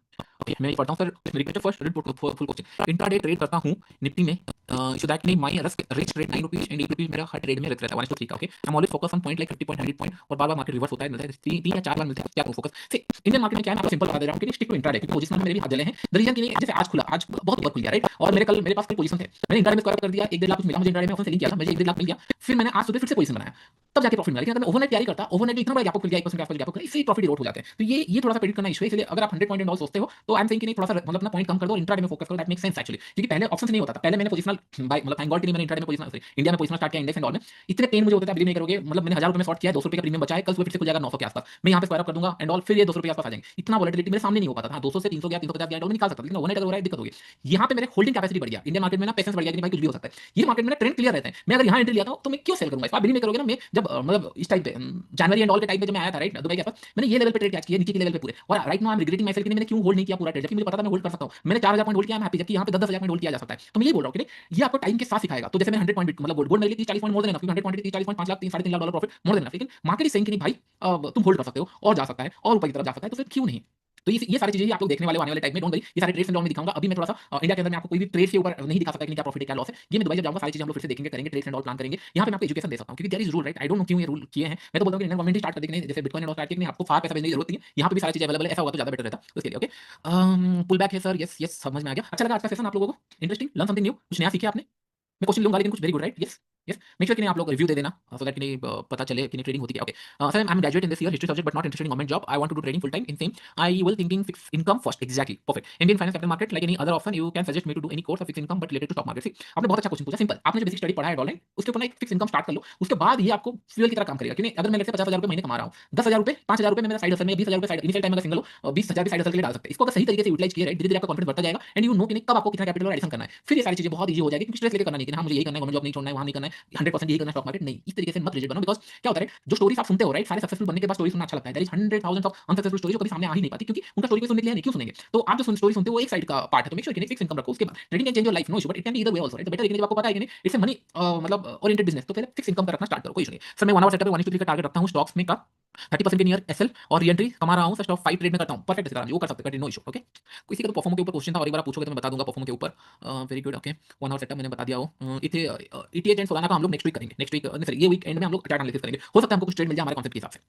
ओके मैं पढ़ता हूं sir request first full question intraday trade करता हूं निफ्टी में so that mean my rich trade 9 rupees and 8 rupees मेरा हर ट्रेड में रहता है 1 to 3 का okay I am always focus on point like 50 point 100 point और बार-बार मार्केट रिवर्स होता है मिलता है 3 या 4 बार मिलता है क्या फोकस से इंडियन मार्केट में क्या है मैं आपको सिंपल बता दे रहा हूं कि स्टिक टू इंट्राडे क्योंकि पोजीशन में मेरे भी हाथ जले हैं द रीजन के लिए जैसे आज खुला आज बहुत ऊपर खुल गया राइट और मेरे पास कल पोजीशन थे मैंने इंट्राडे में स्क्वायर कर दिया 1.5 लाख कुछ मिला मुझे इंट्राडे में ऑप्शन सेलिंग किया था मुझे 1.5 लाख मिल गया फिर मैंने आज सुबह फिर से पोजीशन बनाया तब जाके प्रॉफिट मिला लेकिन अगर मैं ओवरनाइट तैयारी करता ओवरनाइट इतना बड़ा गैप खुल गया 1% गैप खुल गया इससे प्रॉफिट रोट हो जाते हैं तो ये थोड़ा सा प्रेडिक्ट करना इशू है इसलिए अगर आप 100 पॉइंट एंड ऑल सोचते हो तो आई एम सेइंग कि नहीं थोड़ा सा मतलब अपना पॉइंट कम कर दो और इंट्राडे में फोकस करो दैट मेक्स सेंस एक्चुअली क्योंकि पहले ऑप्शन नहीं होता था पहले मैंने पोजीशनल बाय मतलब थैंक गॉड कि मैंने इंट्राडे में पोजीशनल इंडिया में पोजीशनल स्टार्ट किया इंडेक्स एंड ऑल में इतने पेन मुझे होता था बिलीव नहीं करोगे मतलब मैंने 1000 रुपए में शॉर्ट किया है 200 रुपए का प्रीमियम बचा है कल सुबह फिर से खुल जाएगा 900 के आसपास मैं यहां पे स्क्वायर अप कर दूंगा एंड ऑल फिर ये 200 रुपए के आसपास आ जाएंगे इतना वोलेटिलिटी मेरे सामने नहीं हो पाता था 200 से 300 गया 350 गया निकाल सकता लेकिन ओवरनाइट अगर हो रहा है दिक्कत होगी यहां पे मेरे होल्डिंग कैपेसिटी बढ़ गया इंडियन मार्केट में ना पेशेंस बढ़ गया कि भाई कुछ भी हो सकता है ये मार्केट में ट्रेंड क्लियर रहते हैं मैं अगर यहां एंट्री लिया था तो मैं क्यों सेल करूंगा इस बार बिलीव नहीं करोगे ना मैं जब मतलब इस टाइप पे जनवरी एंड ऑल के टाइप पे जब मैं आया था राइट दुबई के आसपास मैंने ये लेवल पे ट्रेड कैच किया नीचे के लेवल पे पूरे और right now I am regretting my self कि मैंने क्यों होल्ड नहीं किया पूरा ट्रेड जबकि मुझे पता था मैं होल्ड कर सकता हूं मैंने 4000 पॉइंट होल्ड किया मैं हैप्पी जबकि यहां पे 10000 पॉइंट होल्ड किया जा सकता है तो मैं ये बोल रहा हूं कि ये आपको टाइम के साथ सिखाएगा तो जैसे मैं 100 पॉइंट मतलब गोल्ड मेरे लिए 40 point more than enough 100 point 40 point 5 lakh 3.5 lakh dollar profit more than enough लेकिन मार्केट इज सेइंग कि नहीं भाई तुम होल्ड कर सकते हो और जा सकता है और ऊपर की तरफ जा सकता है तो फिर क्यों नहीं तो ये सारी चीजें आप लोग देखने वाले आने वाले टाइम में डोंट वरी ये सारे ट्रेड्स एंड ऑल में दिखाऊंगा अभी मैं थोड़ा सा इंडिया के अंदर मैं आपको कोई भी ट्रेड के ऊपर नहीं दिखा सकता कि क्या प्रॉफिट है क्या लॉस है ये मैं दुबई जब जाऊंगा सारी चीजें हम लोग फिर से देखेंगे करेंगे ट्रेड्स एंड ऑल प्लान करेंगे यहां पे मैं आपको एजुकेशन दे सकता हूं क्योंकि there is rule right I don't know क्यों ये रूल किए हैं मैं तो बोलता हूं कि इंडियन गवर्नमेंट स्टार्ट कर देगी जैसे बिटकॉइन एंड ऑल स्टार्ट करके आपको फार पैसा भेजने की जरूरत नहीं है यहां पे भी सारी चीजें अवेलेबल है ऐसा होगा तो ज्यादा बेटर रहता उसके लिए ओके पुल बैक है सर यस समझ में आ गया अच्छा लगा आज का सेशन आप लोगों को इंटरेस्टिंग लर्न समथिंग न्यू कुछ नया सीखे आपने मैं क्वेश्चन लूंगा लेकिन कुछ very good right yes yes, make sure कि नहीं आप लोग रिव्यू दे देना सो दैट कि नहीं पता चले कि नहीं ट्रेडिंग होती क्या। Okay sir, I am graduate in this year history subject but not interested in government job. I want to do trading full time in same. I will thinking fix income first. Exactly perfect. Indian finance capital market like any other option you can suggest me to do any course of fix income but related to stock market. See आपने बहुत अच्छा question पूछा। Simple, आपने जो basic study पढ़ा है dollar उसके ऊपर ना एक फिक्स इनकम स्टार्ट कर लो। उसके बाद ये आपको फ्यूल की तरह काम करेगा। क्योंकि अगर मैं लेट्स से 50,000 रुपए महीने कमा रहा हूँ, 10,000 रुपए 5,000 रुपए में मेरा साइड हसल में 20,000 रुपए साइड इनिशियल टाइम में सिंगल हो 20,000 भी साइड हसल के लिए डाल सकते हैं। इसको अगर सही तरीके से यूटिलाइज किया राइट, धीरे धीरे आपका कॉन्फिडेंस बढ़ता जाएगा एंड यू नो कि नहीं कब आपको कितना कैपिटल और एडिशन करना है। फिर ये सारी चीजें बहुत ईजी हो जाएगी क्योंकि स्ट्रेस लेके करना नहीं कि हाँ मुझे यही करना है, गवर्नमेंट जॉब नहीं छोड़ना है, वहां नहीं करना है, 100% यही करना है स्टॉक मार्केट नहीं। इस तरीके से मत रिजिड बनो। बिकॉज क्या होता है जो स्टोरीज आप सुनते हो राइट, सारे सक्सेसफुल बनने के बाद स्टोरी सुनना अच्छा लगता है। There is 100,000 of unsuccessful stories जो कभी सामने आ ही नहीं पाती क्योंकि उनका स्टोरी को सुनने के लिए नहीं, क्यों सुनेंगे। तो आप जो स्टोरी सुनते हो वो एक साइड का पार्ट है। तो मेक श्योर कि फिक्स इनकम रखो। उसके बाद trading can change your life no issue but it can be either way also right. तो बेटर है जब आपको पता है कि नहीं इट्स ए मनी मतलब ओरिएंटेड बिजनेस तो पहले फिक्स इनकम का रखना स्टार्ट करो, कोई इशू नहीं। सर मैं 1 आवर सेटअप पे 1:3 का टारगेट रखता हूं स्टॉक्स में का 30% के नियर एसएल और रीएंट्री कमा रहा हूं सर, स्टॉक 5 ट्रेड में करता हूं। परफेक्ट सिखा रहा हूं, वो कर सकते हैं, नो इशू। ओके किसी का तो परफॉर्म के ऊपर क्वेश्चन था और एक बार आप पूछोगे तो मैं बता दूंगा परफॉर्म के ऊपर। Very good. Okay 1 hour setup मैंने बता दिया हो। इथे ईटीएच एंड सोलाना का हम लोग नेक्स्ट वीक करेंगे। नेक्स्ट वीक सॉरी ये वीक एंड में हम लोग चार्ट एनालिसिस करेंगे। हो सकता है हमको कुछ ट्रेड मिल जाए हमारे कॉन्सेप्ट के हिसाब से।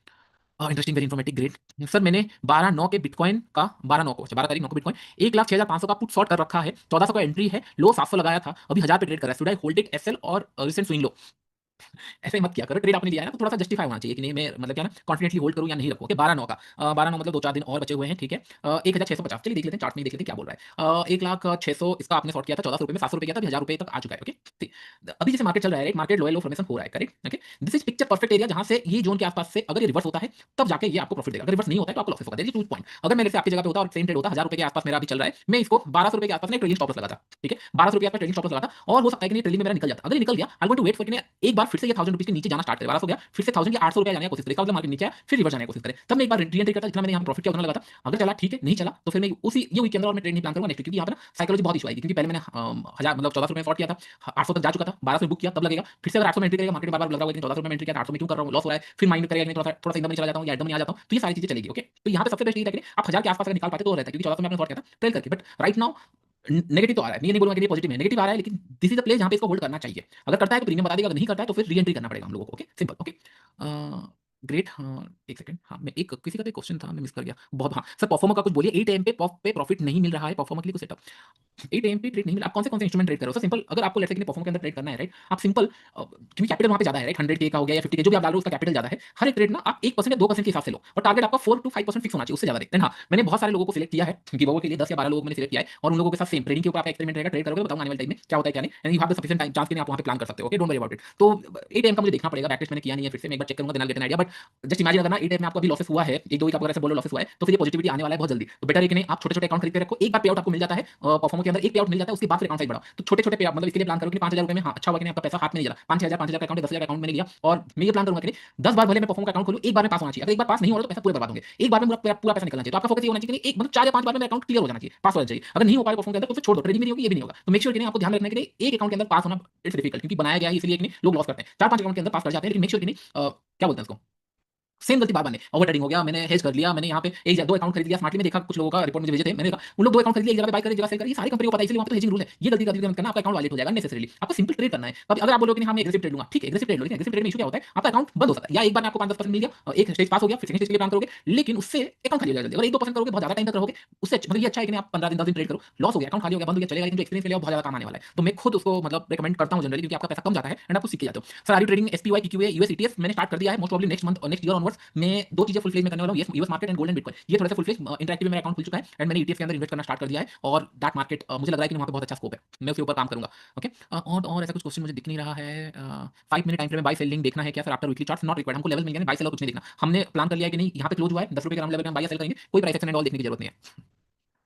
Interesting very informative great. Sir मैंने 12/9 के बिटकॉइन का 12/9 को 12 तारीख 9 को बिटकॉइन 1,06,500 का पुट शॉर्ट कर रखा है। 1400 का एंट्री है, लो 700 लगाया था, अभी 1000 पे ट्रेड कर रहा है। Should I hold it SL और रिसेंट स्विंग लो। ऐसे ही मत किया करो। ट्रेड आपने लिया है ना तो थोड़ा सा जस्टिफाई होना चाहिए कि नहीं मैं मतलब क्या ना कॉन्फिडेंटली होल्ड करूं या नहीं रखूं। ओके 12/9 का 12/9 मतलब 2-4 दिन और बचे हुए हैं। ठीक है 1,650 चलिए देख लेते हैं चार्ट में, देख लेते हैं क्या बोल रहा है। 1,06,000 इसका आपने शॉर्ट किया था 1400 रुपए में, 700 रुपए किया था, अभी 1000 रुपए तक आ चुका है। ओके ठीक, अभी जैसे मार्केट चल रहा है राइट, मार्केट लोअर लो फॉर्मेशन हो रहा है correct. Okay this is picture perfect area जहां से ये जोन के आसपास से अगर ये रिवर्स होता है तब जाके ये आपको प्रॉफिट देगा। अगर रिवर्स नहीं होता है तो आपको लॉसेस होगा। देखिए 2 पॉइंट, अगर मेरे से आपकी जगह पे होता और सेम ट्रेड होता 1000 रुपए के आसपास मेरा अभी चल रहा है, मैं इसको 1200 रुपए के आसपास में ट्रेडिंग स्टॉप लॉस लगाता। ठीक है 1200 रुपए के आसपास ट्रेडिंग स्टॉप लॉस लगाता और हो सकता है कि ट्रेडिंग में मेरा निकल जाता। अगर निकल गया I want to wait for कि एक बार फिर से ये 1000 रुपीस के नीचे जाना स्टार्ट करे। 1200 गया फिर से 1000 के 800 रुपए जाने की कोशिश करे, इसका मतलब मार्केट नीचे आया फिर रिवर्स जाने की कोशिश करे, तब मैं एक बार री एंट्री करता जितना मैंने यहाँ प्रॉफिट किया उतना लगाता। अगर चला ठीक है, नहीं चला तो फिर मैं उसी ये वीक के अंदर और मैं ट्रेड नहीं प्लान करूंगा नेक्स्ट, क्योंकि यहाँ पर ना साइकोलॉजी बहुत इशू आएगी। क्योंकि पहले मैंने 1000 मतलब 1400 रुपए शॉर्ट किया था, 800 तक जा चुका था, 1200 बुक किया तब लगेगा। फिर से अगर 800 में एंट्री करेगा मार्केट बार बार लग रहा होगा 1400 में एंट्री किया 800 में क्यों कर रहा हूँ, लॉस हो रहा है, फिर माइंड करेगा मैं थोड़ा सा एकदम नहीं चला जाता हूँ या एकदम नहीं आ जाता हूँ, तो ये सारी चीजें चलेगी। ओके तो यहाँ पे सबसे बेस्ट ये है कि आप 1000 के आसपास अगर निकाल पाते तो और रहता है, क्योंकि 1400 में आपने शॉर्ट किया था ट्रेल करके। बट राइट नाउ नेगेटिव तो आ रहा है, मैं ये नहीं बोलूंगा कि ये पॉजिटिव है, नेगेटिव आ रहा है, लेकिन दिस इज द प्लेस जहां पे इसको होल्ड करना चाहिए। अगर करता है तो प्रीमियम बता देगा, अगर नहीं करता है तो फिर री एंट्री करना पड़ेगा हम लोगों को। Okay simple. Okay great. एक सेकंड, हाँ मैं एक किसी का तो क्वेश्चन था मैं मिस कर गया बहुत। हाँ सर परफॉर्मर का कुछ बोलिए, 8 एम पे पॉफ पे प्रॉफिट नहीं मिल रहा है, परफॉर्मर के लिए कुछ सेटअप 8 एम पे ट्रेड नहीं मिला। आप कौन से इंस्ट्रूमेंट ट्रेड करो सर? सिंपल, अगर आपको लेट्स से कि परफॉर्म के अंदर ट्रेड करना है राइट, आप सिंपल क्योंकि कैपिटल वहां पे ज्यादा है राइट, 100 के का हो गया या 50 के जो भी आप डाल रहे हो उसका कैपिटल ज्यादा है। हर एक ट्रेड ना आप 1% या 2% के हिसाब से लो और टारगेट आपका 4 to 5% फिक्स होना चाहिए, उससे ज्यादा नहीं। हाँ मैंने बहुत सारे लोगों को सिलेक्ट किया है क्योंकि वो के लिए 10 या 12 लोगों को मैंने सिलेक्ट किया है और उन लोगों के साथ सेम ट्रेडिंग के ऊपर आपका एक्सपेरिमेंट रहेगा। ट्रेड करोगे तो बताऊंगा आने वाले टाइम में क्या होता है क्या नहीं, and you have the sufficient time chance के आप वहां पे प्लान कर सकते हो। Okay don't worry about it. तो 8 एम का मुझे देखना पड़ेगा, बैक टेस्ट मैंने किया नहीं है, फिर से मैं एक बार चेक करूंगा then I get an idea. But just imagine अगर ना 8 एम में आपको अभी लॉसेस हुआ है, एक दो वीक आपको अगर ऐसे बोलो लॉसेस हुआ है तो फिर ये पॉजिटिविटी आने वाला है बहुत जल्दी। तो बेटर है कि नहीं आप छोटे छोटे अकाउंट खरीद के रखो, एक बार पे आउट आपको मिल जाता है परफॉर्मर के अंदर एक पे आउट मिल जाता है, उसके बाद फिर अकाउंट साइज बढ़ाओ। तो छोटे छोटे पे मतलब इसके लिए प्लान करो कि 5000 रुपए में हाँ अच्छा हुआ कि नहीं आपका पैसा हाथ में नहीं चला, 5000 5000 का अकाउंट 10,000 का अकाउंट मैंने लिया और मैं ये प्लान करूंगा कि 10 बार भले मैं परफॉर्म का अकाउंट खोलूं, एक बार में पास होना चाहिए। अगर एक बार पास नहीं हो रहा तो पैसा पूरे बर्बाद होंगे। एक बार में पूरा पैसा निकलना चाहिए। तो आपका फोकस ये होना चाहिए कि एक मतलब 4 या 5 बार में अकाउंट क्लियर हो जाना चाहिए, पास होना चाहिए। अगर नहीं हो पाए परफॉर्म के अंदर तो फिर छोड़ दो, ट्रेडिंग भी नहीं होगी, ये भी नहीं होगा। तो मेक श्योर कि नहीं आपको ध्यान रखने के लिए एक अकाउंट के अंदर पास होना इट्स डिफिकल्ट, क्योंकि बनाया गया है इसलिए कि नहीं लोग लॉस करते हैं, 4-5 अकाउंट के अंदर पास कर जाते हैं, लेकिन मेक श्योर कि नहीं क्या बोलते हैं उसको सेम गलती बार बार नहीं। ओवर ट्रेडिंग हो गया, मैंने हेज कर लिया, मैंने यहाँ पे एक या दो अकाउंट खरीद लिया स्मार्टली। में देखा कुछ लोगों का रिपोर्ट मुझे भेजे थे, मैंने देखा उन लोग 2 अकाउंट खरीद लिए, एक जगह पे बाय कर एक जगह सेल कर, ये सारी कंपनी को पता है इसलिए वहां पे हेजिंग रूल है। ये गलती कभी मत करना, आपका अकाउंट वायलेट हो जाएगा नेसेसरीली। आपको सिंपल ट्रेड करना है। कभी अगर आप बोलोगे कि हाँ मैं एग्रेसिव ट्रेड लूंगा, ठीक है एग्रेसिव ट्रेड लो, लेकिन एग्रेसिव ट्रेड में इशू क्या होता है आपका अकाउंट बंद हो सकता है, या एक बार में आपको 5-10% मिल गया, एक स्टेज पास हो गया, फिर सेकंड स्टेज के लिए प्लान करोगे, लेकिन उससे अकाउंट खाली हो जाएगा जल्दी। अगर 1-2% करोगे बहुत ज्यादा टाइम तक रहोगे, उससे मतलब ये अच्छा है कि आप 15 दिन 10 दिन ट्रेड करो, लॉस हो गया अकाउंट खाली हो गया बंद हो गया चलेगा, लेकिन जो एक्सपीरियंस लिया बहुत ज्यादा काम आने वाला है। तो मैं खुद उसको मतलब रिकमेंड करता हूं जनरली, क्योंकि आपका पैसा कम जाता है एंड आप कुछ सीख के जाते हो। Sir are you trading SPY QA US ETF? मैंने स्टार्ट कर दिया है, मोस्ट प्रोबब्ली नेक्स्ट मंथ और नेक्स्ट ईयर ऑनवर्ड्स मैं 2 चीजें फुल फ्लेज में करने वाला हूं, US market and gold and bitcoin. ये थोड़ा सा फुल फ्लेज इंटरेक्टिव में मेरा अकाउंट खुल चुका है एंड मैंने ईटीएफ के अंदर इन्वेस्ट करना स्टार्ट कर दिया है और डार्क मार्केट मुझे लग रहा है कि वहां पे बहुत अच्छा स्कोप है, मैं उसके ऊपर काम करूंगा। ओके और ऐसा कुछ क्वेश्चन मुझे दिख नहीं रहा है। 5 मिनट टाइम फ्रेम में बाय सेलिंग देखना है क्या sir? After weekly charts not required, हमको लेवल मिल गए, बाय सेल कुछ नहीं देखना। हमने प्लान कर लिया है कि नहीं यहाँ पे क्लोज हुआ है 10 रुपए के लेवल में बाय सेल करेंगे, कोई प्राइस एक्शन एंड ऑल देखने की जरूरत नहीं है।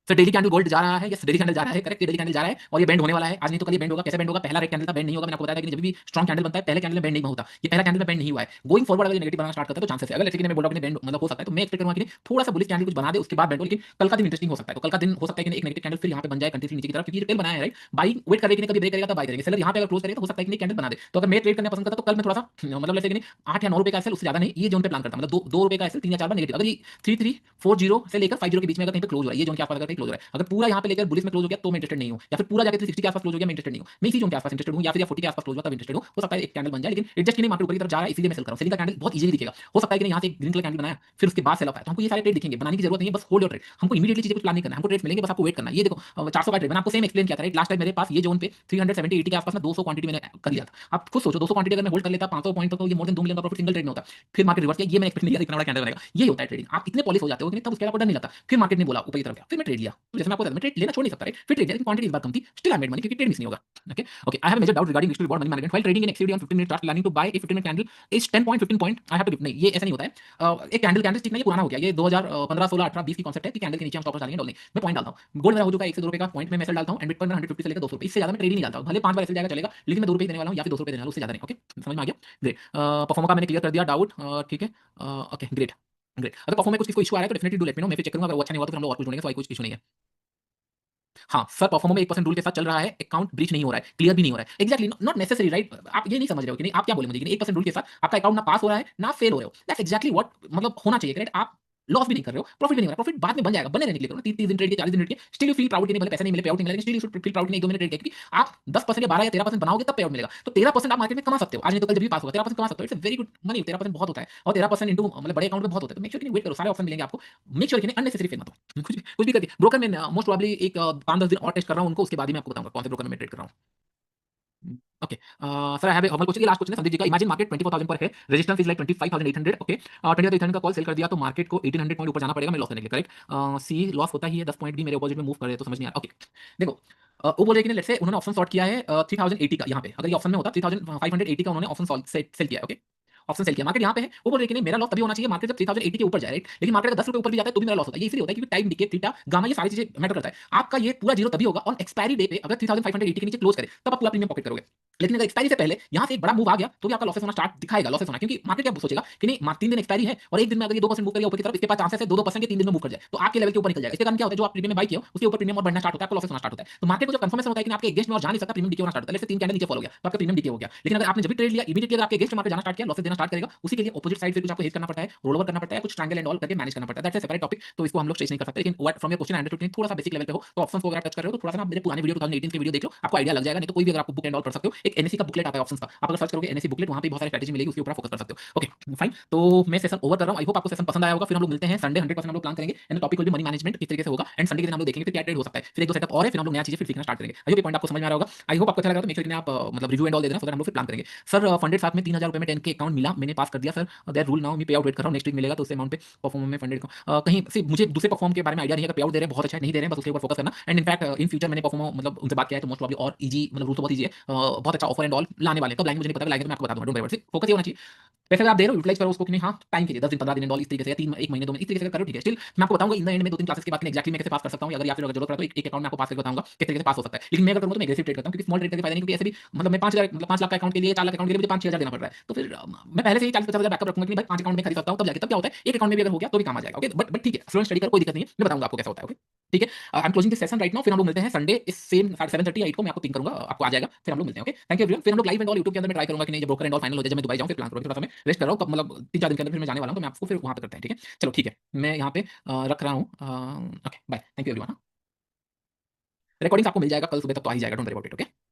सर डेली कैंडल गोल्ड जा रहा है, यस डेली कैंडल जा रहा है, करेक्ट डेली कैंडल जा रहा है और ये बैंड होने वाला है, आज नहीं तो कल ये बैंड होगा। कैसे बैंड होगा? पहला रेड कैंडल था बैंड नहीं होगा, मैंने आपको बताया था कि जब भी स्ट्रांग कैंडल बनता है पहले कैंडल में बैंड नहीं होता, ये पहला कैंडल में बैंड नहीं हुआ है। गोइंग फॉरवर्ड अगर ये नेगेटिव बनाना स्टार्ट करता है तो चांसेस है, अगर लेट्स से मैं बोल रहा हूं कि बैंड मतलब हो सकता है, तो मैं एक्सपेक्ट करूंगा कि थोड़ा सा बुलिश कैंडल कुछ बना दे उसके बाद बैंड हो, लेकिन कल का दिन इंटरेस्टिंग हो सकता है। तो कल का दिन हो सकता है कि एक नेगेटिव कैंडल फिर यहाँ पे बन जाए कंटिन्यू नीचे की तरफ, क्योंकि रिटेल बनाया है राइट, बाइंग वेट करेगी कभी ब्रेक करेगा तो बाय करेंगे, सेलर यहाँ पे अगर क्लोज करेगा तो हो सकता है कि कैंडल बना दे। तो अगर मैं ट्रेड करना पसंद करता तो कल मैं थोड़ा सा मतलब लेट्स से कि 8 या 9 रुपए का एसएल, उससे ज्यादा नहीं, ये जोन पे प्लान करता मतलब 2 रुपए का एसएल 3 या 4 बार नेगेटिव। अगर ये 3340 से लेकर 50 के बीच में अगर कहीं पे क्लोज हो रहा है ये जोन के आसपास अगर क्लोज हो रहा है। अगर पूरा यहाँ पे लेकर बुलिश में क्लोज हो गया तो मैं इंटरेस्टेड नहीं हूँ, या फिर पूरा जाकर 360 के आसपास क्लोज हो गया मैं इंटरेस्टेड नहीं हूँ। मैं इसी जोन के आसपास इंटरेस्टेड हूँ, या फिर 40 के आसपास क्लोज हुआ तब इंटरेस्टेड हूँ। हो सकता है एक कैंडल बन जाए, लेकिन एडजस्ट के लिए मार्केट ऊपर की तरफ जा रहा है, इसलिए मैं सेल कर रहा हूँ। सेलिंग का कैंडल बहुत इजीली दिखेगा। हो सकता है कि यहाँ से ग्रीन कलर कैंडल बनाया, फिर उसके बाद सेल ऑफ है, तो हमको ये सारे ट्रेड दिखेंगे। बनाने की जरूरत नहीं है, बस होल्ड योर ट्रेड। हमको इमीडिएटली चीजें कुछ प्लान नहीं करना है, हमको ट्रेड मिलेंगे, बस आपको वेट करना है। ये देखो 400 का ट्रेड मैंने आपको सेम एक्सप्लेन किया था राइट। लास्ट टाइम मेरे पास ये जोन पे 370 80 के आसपास में 200 क्वांटिटी मैंने कर लिया था। आप खुद सोचो 200 क्वांटिटी अगर मैं होल्ड कर लेता 500 पॉइंट तक, तो ये मोर देन 2 मिलियन का प्रॉफिट सिंगल ट्रेड में होता। फिर मार्केट रिवर्स किया, ये मैं एक्सपेक्ट नहीं किया इतना बड़ा कैंडल बनेगा। ये होता है ट्रेडिंग। आप इतने पॉलिश हो जाते हो कि तब उसके बाद डर नहीं लगता। फिर मार्केट ने बोला ऊपर की तरफ गया, फिर मैं ट्रेड लिया। तो जैसे मैं आपको बताया मैं ट्रेड लेना छोड़ नहीं सकता राइट। फिर ट्रेड लिया, लेकिन क्वांटिटी इस बार कम थी, स्टिल आई मेड मनी क्योंकि ट्रेड मिस नहीं होगा। Okay okay, I have major doubt regarding risk reward money management while trading in XPD on 15 minute chart planning to buy a 15 minute candle is 10 point 15 point I have to give. नहीं, ये ऐसा नहीं होता है। एक candle stick नहीं, ये पुराना हो गया। ये 2015 16 18 20 की कांसेप्ट है कि कैंडल के नीचे हम स्टॉप लॉस डालेंगे, डॉल नहीं। मैं पॉइंट डालता हूं, गोल्ड मेरा हो चुका है 1 से 2 रुपए का पॉइंट में मैं सेल डालता हूं, एंड बिटकॉइन मेरा 150 से लेकर 200 रुपए, इससे ज्यादा मैं ट्रेड ही नहीं डालता हूं। भले 5 बार ऐसे जाएगा चलेगा, लेकिन मैं 2 रुपए देने वाला हूं या फिर 200 रुपए देने वाला हूं, उससे ज्यादा नहीं। ओके, समझ में आ गया? ग्रेट। परफॉर्मा का मैंने क्लियर कर दिया डाउट। ठीक है, ओके ग्रेट ग्रेट। अगर परफॉर्म में कुछ इशू आ रहा है तो definitely do let me know, मैं फिर चेक करूंगा। अगर वो अच्छा नहीं हुआ तो फिर हम लोग और कुछ ढूंढेंगे, तो कोई कुछ इशू नहीं है। हाँ सर, परफॉर्मो में 1% रूल के साथ चल रहा है, अकाउंट ब्रीच नहीं हो रहा है, क्लियर भी नहीं हो रहा है। Exactly not necessary right. आप ये नहीं समझ रहे हो कि नहीं, आप क्या बोले मुझे कि नहीं 1% रूल के साथ आपका अकाउंट ना पास हो रहा है ना फेल हो रहे हो। दैट्स एक्जैक्टली व्हाट मतलब होना चाहिए राइट। आप लॉस भी नहीं कर रहे हो, प्रॉफिट भी नहीं हो रहा। प्रॉफिट बाद में बन जाएगा, बने रहने के लिए करो ना। 30 दिन ट्रेड के 40 दिन ट्रेड के, स्टिल यू फील प्राउड कि नहीं भले पैसे नहीं मिले, पे आउट नहीं मिला, लेकिन still you should feel proud कि नहीं 2 महीने ट्रेड किया, क्योंकि आप 10% या 12 या 13% बनाओगे तब पे आउट मिलेगा। तो 13% आप मार्केट में कमा सकते हो, आज नहीं तो कल जब भी पास होगा 13% कमा सकते हो। It's a very good money. 13% बहुत होता है, और 13% इंटू मतलब बड़े अकाउंट में बहुत होता है। तो मेक श्योर कि वेट करो, सारे ऑप्शन मिलेंगे आपको। मेक श्योर कि अननेसेसरी फेल मत हो। कुछ भी करके ब्रोकर में मोस्ट प्रोबेबली एक 5-10 दिन और टेस्ट कर रहा हूं उनको, उसके बाद ही मैं आपको बताऊंगा कौन से ब्रोकर में मैं ट्रेड कर रहा हूं। Okay sir, I have one question, ये लास्ट क्वेश्चन है संदीप जी का। इमेजिन मार्केट 24,000 पर है, रेजिस्टेंस इज लाइक 25,800। ओके, 20,800 का कॉल सेल कर दिया तो मार्केट को 1800 पॉइंट ऊपर जाना पड़ेगा मैं लॉस लेने के लिए, करेक्ट? सी लॉस होता ही है, 10 पॉइंट भी मेरे अपोजिट में मूव कर रहे हैं तो समझ नहीं आ रहा। ओके देखो, वो बोल रहे हैं कि लेट्स से उन्होंने ऑप्शन शॉर्ट किया है 3080 का। यहाँ पे अगर ये ऑप्शन में होता 3580 का उन्होंने ऑप्शन सेल किया है। ओके, ऑप्शन सेल किया, मार्केट यहाँ पे है। वो बोल रहे हैं कि नहीं मेरा लॉस तभी होना चाहिए मार्केट जब 3080 के ऊपर जाए राइट। लेकिन मार्केट अगर 10 रुपए ऊपर भी जाता है तो भी मेरा लॉस होता है। ये इसलिए होता है क्योंकि टाइम डिके, थीटा, गामा, ये सारी चीजें मैटर करता है। आपका ये पूरा जीरो तभी होगा ऑन एक्सपायरी डे पे, अगर 3580 के नीचे क्लोज करे तब आप पूरा प्रीमियम पॉकेट करोगे। लेकिन अगर एक्सपायरी से पहले यहाँ से एक बड़ा मूव आ गया तो भी आपका लॉसेस होना स्टार्ट दिखाएगा, लॉसेस होना, क्योंकि मार्केट क्या सोचेगा कि नहीं 3 दिन एक्सपायरी है और एक दिन में अगर ये 2% मूव करेगा ऊपर की तरफ, इसके पास चांसेस है 2% के 3 दिन में मूव कर जाए तो आपके लेवल के ऊपर निकल जाएगा। इसके कारण क्या होता है, जो आप प्रीमियम में बाई किया उसके ऊपर प्रीमियम और बढ़ना स्टार्ट होता है, आपको लॉसेस होना स्टार्ट होता है। तो मार्केट को जब कंफर्मेशन होता है कि आपके अगेंस्ट में और जा नहीं सकता, प्रीमियम डिके होना स्टार्ट होता है। जैसे 3 कैंडल नीचे फॉल हो गया तो आपका प्रीमियम डिके हो गया। लेकिन अगर आपने जब भी ट्रेड लिया इमीडिएटली अगर आपके अगेंस्ट मार्केट जाना स्टार्ट किया, लॉसेस देना स्टार्ट करेगा। उसी के लिए अपोजिट साइड से कुछ आपको हेज करना पड़ता है, रोल ओवर करना पड़ता है, कुछ ट्रायंगल एंड ऑल करके मैनेज करना पड़ता है। दैट्स अ सेपरेट टॉपिक, तो इसको हम लोग स्ट्रेस नहीं कर सकते। लेकिन what from your question I understood थोड़ा सा बेसिक लेवल पे हो तो ऑप्शंस को अगर टच कर रहे हो तो थोड़ा सा ना मेरे पुराने वीडियो 2018 के वीडियो देख लो, आपको आइडिया लग जाएगा। नहीं तो कोई भी अगर आपको बुक एंड ऑल पढ़ सकते हो, एक एनएससी का बुकलेट आता है ऑप्शंस का, आप अगर सर्च करोगे एनएससी बुकलेट वहां पे बहुत सारी स्ट्रेटजी मिलेगी, उसके ऊपर फोकस कर सकते हो। ओके फाइन, तो मैं सेशन ओवर कर रहा हूं। आई होप आपको सेशन पसंद आया होगा। फिर हम लोग मिलते हैं संडे, 100% हम लोग प्लान करेंगे and topic will be money management किस तरीके से होगा, एंड संडे के दिन हम लोग देखेंगे फिर क्या ट्रेड हो सकता है। फिर एक दो सेटअप और है, फिर हम लोग नया चीजें फिर सीखना स्टार्ट करेंगे। आई होप ये पॉइंट आपको समझ में आ रहा होगा। आई होप आपको अच्छा लगा तो मेक श्योर कि आप मतलब रिव्यू एंड ऑल दे देना, सो दैट हम लोग फिर प्लान करेंगे। सर फंडेड साथ में 3000 रुपए में 10 के अकाउंट मिला, मैंने पास कर दिया सर। दैट रूल नाउ मैं पे आउट वेट कर रहा हूं, नेक्स्ट वीक मिलेगा तो उस अमाउंट पे परफॉर्म में फंडेड कहीं से मुझे दूसरे परफॉर्म के बारे में आइडिया नहीं है। अगर पे आउट दे रहे हैं बहुत अच्छा है, नहीं दे रहे हैं बस उसके ऊपर फोकस करना। एंड इनफैक्ट इन फ्यूचर मैंने परफॉर्म मतलब उनसे बात किया है तो मोस्ट प्रॉब्ली और इजी मतलब रूल तो बहुत इजी है, बहुत अच्छा ऑफर एंड ऑल लाने वाले हैं। कब लाएंगे मुझे नहीं पता, लाएंगे तो मैं आपको बता दूंगा। डोंट वरी, फोकस ये होना चाहिए। पैसे अगर आप दे रहे हो यूटिलाइज करो उसको कि नहीं, हाँ टाइम के लिए 10 दिन 15 दिन एंड ऑल इस तरीके से, या 3 1 महीने 2 महीने इस तरीके से करो, ठीक है। स्टिल मैं आपको बताऊंगा इन द एंड में 2-3 क्लासेस के बाद एक्जैक्टली मैं कैसे पास कर सकता हूं, अगर या फिर अगर जरूरत पड़ा तो एक अकाउंट में आपको पास करके बताऊंगा किस तरीके से पास हो सकता है। लेकिन मैं अगर करूंगा तो मैं एग्रेसिव ट्रेड करता हूं, क्योंकि स्मॉल ट्रेड करके फायदा नहीं, क्योंकि ऐसे भी मतलब मैं 5000 मतलब 5 लाख का अकाउंट के लिए 4 लाख अकाउंट के लिए मुझे 5-6 हजार देना पड़ रहा है। तो फिर मैं पहले से ही 40-50 हजार बैकअप रखूंगा कि भाई 5 अकाउंट में खरीद सकता हूं, तब जाके तब क्या होता है एक अकाउंट में भी अगर हो गया तो भी काम आ जाएगा। ओके बट ठीक है, स्टूडेंट स्टडी कर कोई दिक्कत नहीं है, मैं बताऊंगा आपको कैसा होता है। ओके ठीक है, I am closing this session right now. फिर हम लोग मिलते हैं संडे इस सेम 7:30 8 को, मैं आपको पिंग करूंगा, आपको आ जाएगा। फिर हम लोग मिलते हैं। Okay thank you everyone. फिर हम लोग लाइव एंड ऑल यूट्यूब के अंदर मैं ट्राई करूंगा कि नहीं जब ब्रोकर एंड ऑल फाइनल हो जाए, जब मैं दुबई जाऊं फिर प्लान करूंगा, थोड़ा सा मैं रेस्ट कर रहा हूं, कब मतलब 3-4 दिन के अंदर फिर मैं जाने वाला हूं, तो मैं आपको फिर वहां पे करते हैं। ठीक है चलो ठीक है, मैं यहाँ पे रख रहा हूँ। Okay bye, thank you everyone. Recordings आपको मिल जाएगा कल सुबह तक तो आ ही जाएगा, don't worry about it. Okay.